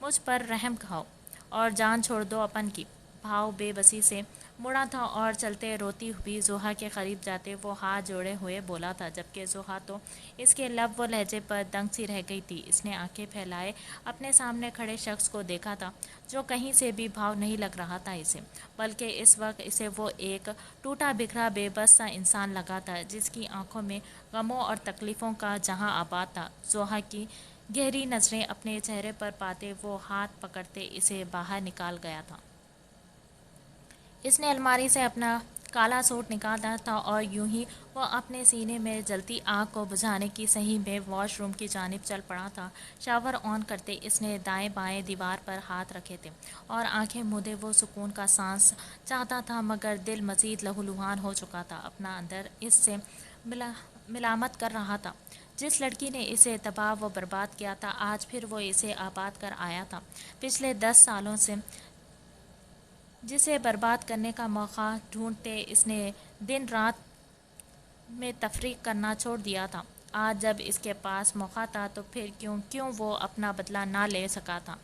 مجھ پر رحم کھاؤ اور جان چھوڑ دو اپن کی۔ بھاؤ بے بسی سے مڑا تھا اور چلتے روتی ہوئی زوہا کے قریب جاتے وہ ہاتھ جوڑے ہوئے بولا تھا، جبکہ زوہا تو اس کے لب و لہجے پر دنگ سی رہ گئی تھی۔ اس نے آنکھیں پھیلائے اپنے سامنے کھڑے شخص کو دیکھا تھا، جو کہیں سے بھی بھاؤ نہیں لگ رہا تھا اسے، بلکہ اس وقت اسے وہ ایک ٹوٹا بکھرا بے بس سا انسان لگا تھا، جس کی آنکھوں میں غموں اور تکلیفوں کا جہاں آباد تھا۔ زوہا کی گہری نظریں اپنے چہرے پر پاتے وہ ہاتھ پکڑتے اسے باہر نکال گیا تھا۔ اس نے الماری سے اپنا کالا سوٹ نکالا تھا اور یوں ہی وہ اپنے سینے میں جلتی آگ کو بجھانے کی صحیح میں واش روم کی جانب چل پڑا تھا۔ شاور آن کرتے اس نے دائیں بائیں دیوار پر ہاتھ رکھے تھے اور آنکھیں مودے وہ سکون کا سانس چاہتا تھا، مگر دل مزید لہولہان ہو چکا تھا۔ اپنا اندر اس سے ملامت کر رہا تھا۔ جس لڑکی نے اسے تباہ و برباد کیا تھا، آج پھر وہ اسے آباد کر آیا تھا۔ پچھلے 10 سالوں سے جسے برباد کرنے کا موقع ڈھونڈتے اس نے دن رات میں تفریق کرنا چھوڑ دیا تھا۔ آج جب اس کے پاس موقع تھا تو پھر کیوں وہ اپنا بدلہ نہ لے سکا تھا؟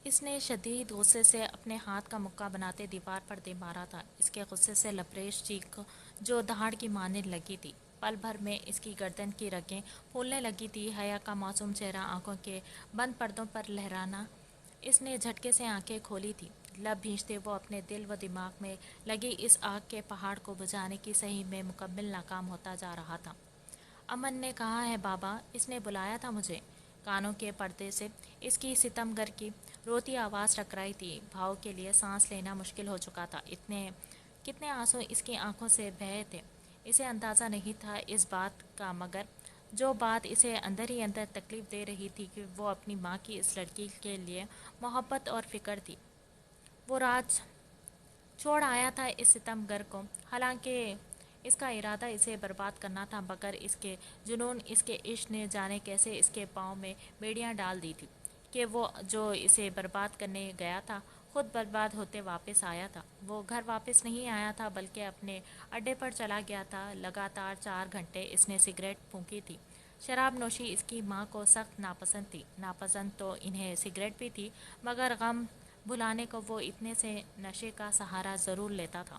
اس نے شدید غصے سے اپنے ہاتھ کا مکہ بناتے دیوار پر دے مارا تھا۔ اس کے غصے سے لبریز چیخ جو دہاڑ کی مانند لگی تھی، پل بھر میں اس کی گردن کی رگیں پھولنے لگی تھی۔ حیا کا معصوم چہرہ آنکھوں کے بند پردوں پر لہرانا، اس نے جھٹکے سے آنکھیں کھولی تھی۔ لب بھینچتے وہ اپنے دل و دماغ میں لگی اس آگ کے پہاڑ کو بجھانے کی صحیح میں مکمل ناکام ہوتا جا رہا تھا۔ امن نے کہا ہے بابا، اس نے بلایا تھا مجھے۔ کانوں کے پردے سے اس کی ستمگر کی روتی آواز ٹکرائی تھی۔ بھاؤ کے لیے سانس لینا مشکل ہو چکا تھا، کتنے آنسو اس کی آنکھوں سے بہے تھے۔ اسے اندازہ نہیں تھا اس بات کا، مگر جو بات اسے اندر ہی اندر تکلیف دے رہی تھی کہ وہ اپنی ماں کی اس لڑکی کے لیے محبت اور فکر تھی۔ وہ رات چھوڑ آیا تھا اس ستمگر کو، حالانکہ اس کا ارادہ اسے برباد کرنا تھا، مگر اس کے جنون، اس کے عشق نے جانے کیسے اس کے پاؤں میں بیڑیاں ڈال دی تھی کہ وہ جو اسے برباد کرنے گیا تھا، خود برباد ہوتے واپس آیا تھا۔ وہ گھر واپس نہیں آیا تھا، بلکہ اپنے اڈے پر چلا گیا تھا۔ لگاتار 4 گھنٹے اس نے سگریٹ پھونکی تھی۔ شراب نوشی اس کی ماں کو سخت ناپسند تھی۔ ناپسند تو انہیں سگریٹ بھی تھی، مگر غم بھلانے کو وہ اتنے سے نشے کا سہارا ضرور لیتا تھا۔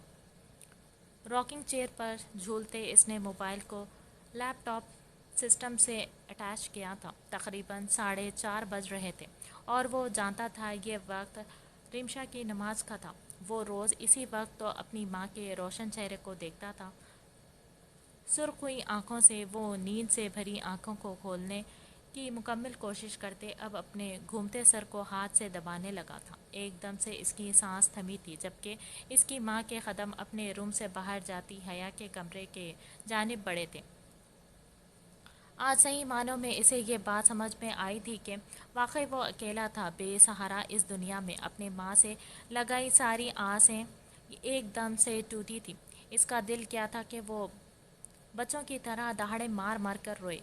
راکنگ چیئر پر جھولتے اس نے موبائل کو لیپ ٹاپ سسٹم سے اٹیچ کیا تھا۔ تقریباً 4:30 بج رہے تھے اور وہ جانتا تھا یہ وقت رمشا کی نماز کا تھا۔ وہ روز اسی وقت تو اپنی ماں کے روشن چہرے کو دیکھتا تھا۔ سرخ ہوئی آنکھوں سے وہ نیند سے بھری آنکھوں کو کھولنے کی مکمل کوشش کرتے اب اپنے گھومتے سر کو ہاتھ سے دبانے لگا تھا۔ ایک دم سے اس کی سانس تھمی تھی، جبکہ اس کی ماں کے قدم اپنے روم سے باہر جاتی حیا کے کمرے کے جانب بڑھے تھے۔ آج صحیح معنوں میں اسے یہ بات سمجھ میں آئی تھی کہ واقعی وہ اکیلا تھا، بے سہارا اس دنیا میں۔ اپنی ماں سے لگائی ساری آسیں ایک دم سے ٹوٹی تھی۔ اس کا دل کیا تھا کہ وہ بچوں کی طرح دہاڑے مار مار کر روئے۔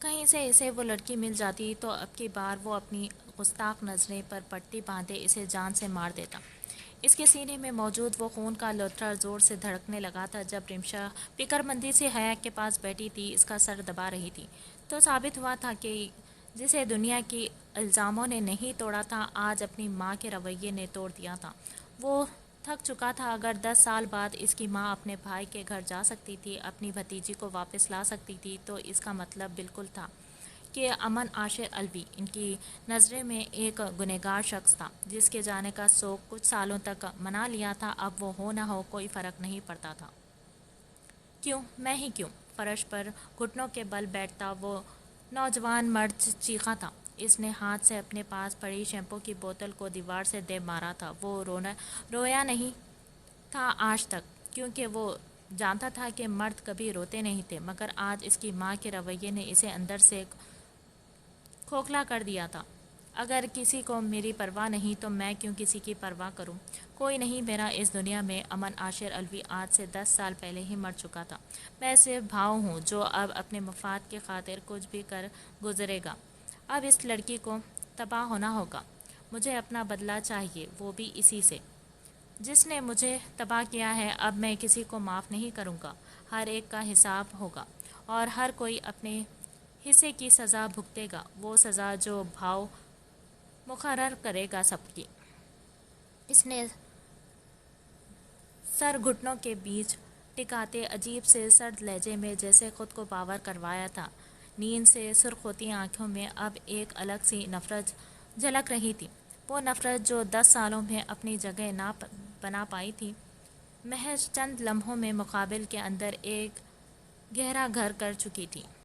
کہیں سے اسے وہ لڑکی مل جاتی تو اب کی بار وہ اپنی گستاخ نظریں پر پٹی باندھے اسے جان سے مار دیتا۔ اس کے سینے میں موجود وہ خون کا لوتھڑا زور سے دھڑکنے لگا تھا۔ جب رمشا فکر مندی سے حیا کے پاس بیٹھی تھی، اس کا سر دبا رہی تھی، تو ثابت ہوا تھا کہ جسے دنیا کی الزاموں نے نہیں توڑا تھا، آج اپنی ماں کے رویے نے توڑ دیا تھا۔ وہ تھک چکا تھا۔ اگر 10 سال بعد اس کی ماں اپنے بھائی کے گھر جا سکتی تھی، اپنی بھتیجی کو واپس لا سکتی تھی، تو اس کا مطلب بالکل تھا کہ امن عاشر الوی ان کی نظریں میں ایک گنہگار شخص تھا جس کے جانے کا شوق کچھ سالوں تک منا لیا تھا. اب وہ ہو نہ ہو کوئی فرق نہیں پڑتا تھا. کیوں میں ہی کیوں؟ فرش پر گھٹنوں کے بل بیٹھتا وہ نوجوان مرد چیخا تھا. اس نے ہاتھ سے اپنے پاس پڑی شیمپو کی بوتل کو دیوار سے دے مارا تھا. وہ رویا نہیں تھا آج تک کیونکہ وہ جانتا تھا کہ مرد کبھی روتے نہیں تھے، مگر آج اس کی ماں کے رویے نے اسے اندر سے کھوکھلا کر دیا تھا. اگر کسی کو میری پرواہ نہیں تو میں کیوں کسی کی پرواہ کروں؟ کوئی نہیں میرا اس دنیا میں. امن عاشر الوی آج سے 10 سال پہلے ہی مر چکا تھا. میں صرف بھاؤ ہوں جو اب اپنے مفاد کی خاطر کچھ بھی کر گزرے گا. اب اس لڑکی کو تباہ ہونا ہوگا. مجھے اپنا بدلہ چاہیے، وہ بھی اسی سے جس نے مجھے تباہ کیا ہے. اب میں کسی کو معاف نہیں کروں گا. ہر ایک کا حساب ہوگا اور ہر کوئی اپنے حصے کی سزا بھگتے گا، وہ سزا جو بھاؤ مقرر کرے گا سب کی. اس نے سر گھٹنوں کے بیچ ٹکاتے عجیب سے سرد لہجے میں جیسے خود کو باور کروایا تھا. نیند سے سرخ ہوتی آنکھوں میں اب ایک الگ سی نفرت جھلک رہی تھی. وہ نفرت جو 10 سالوں میں اپنی جگہ نہ بنا پائی تھی، محض چند لمحوں میں مقابل کے اندر ایک گہرا گھر کر چکی تھی.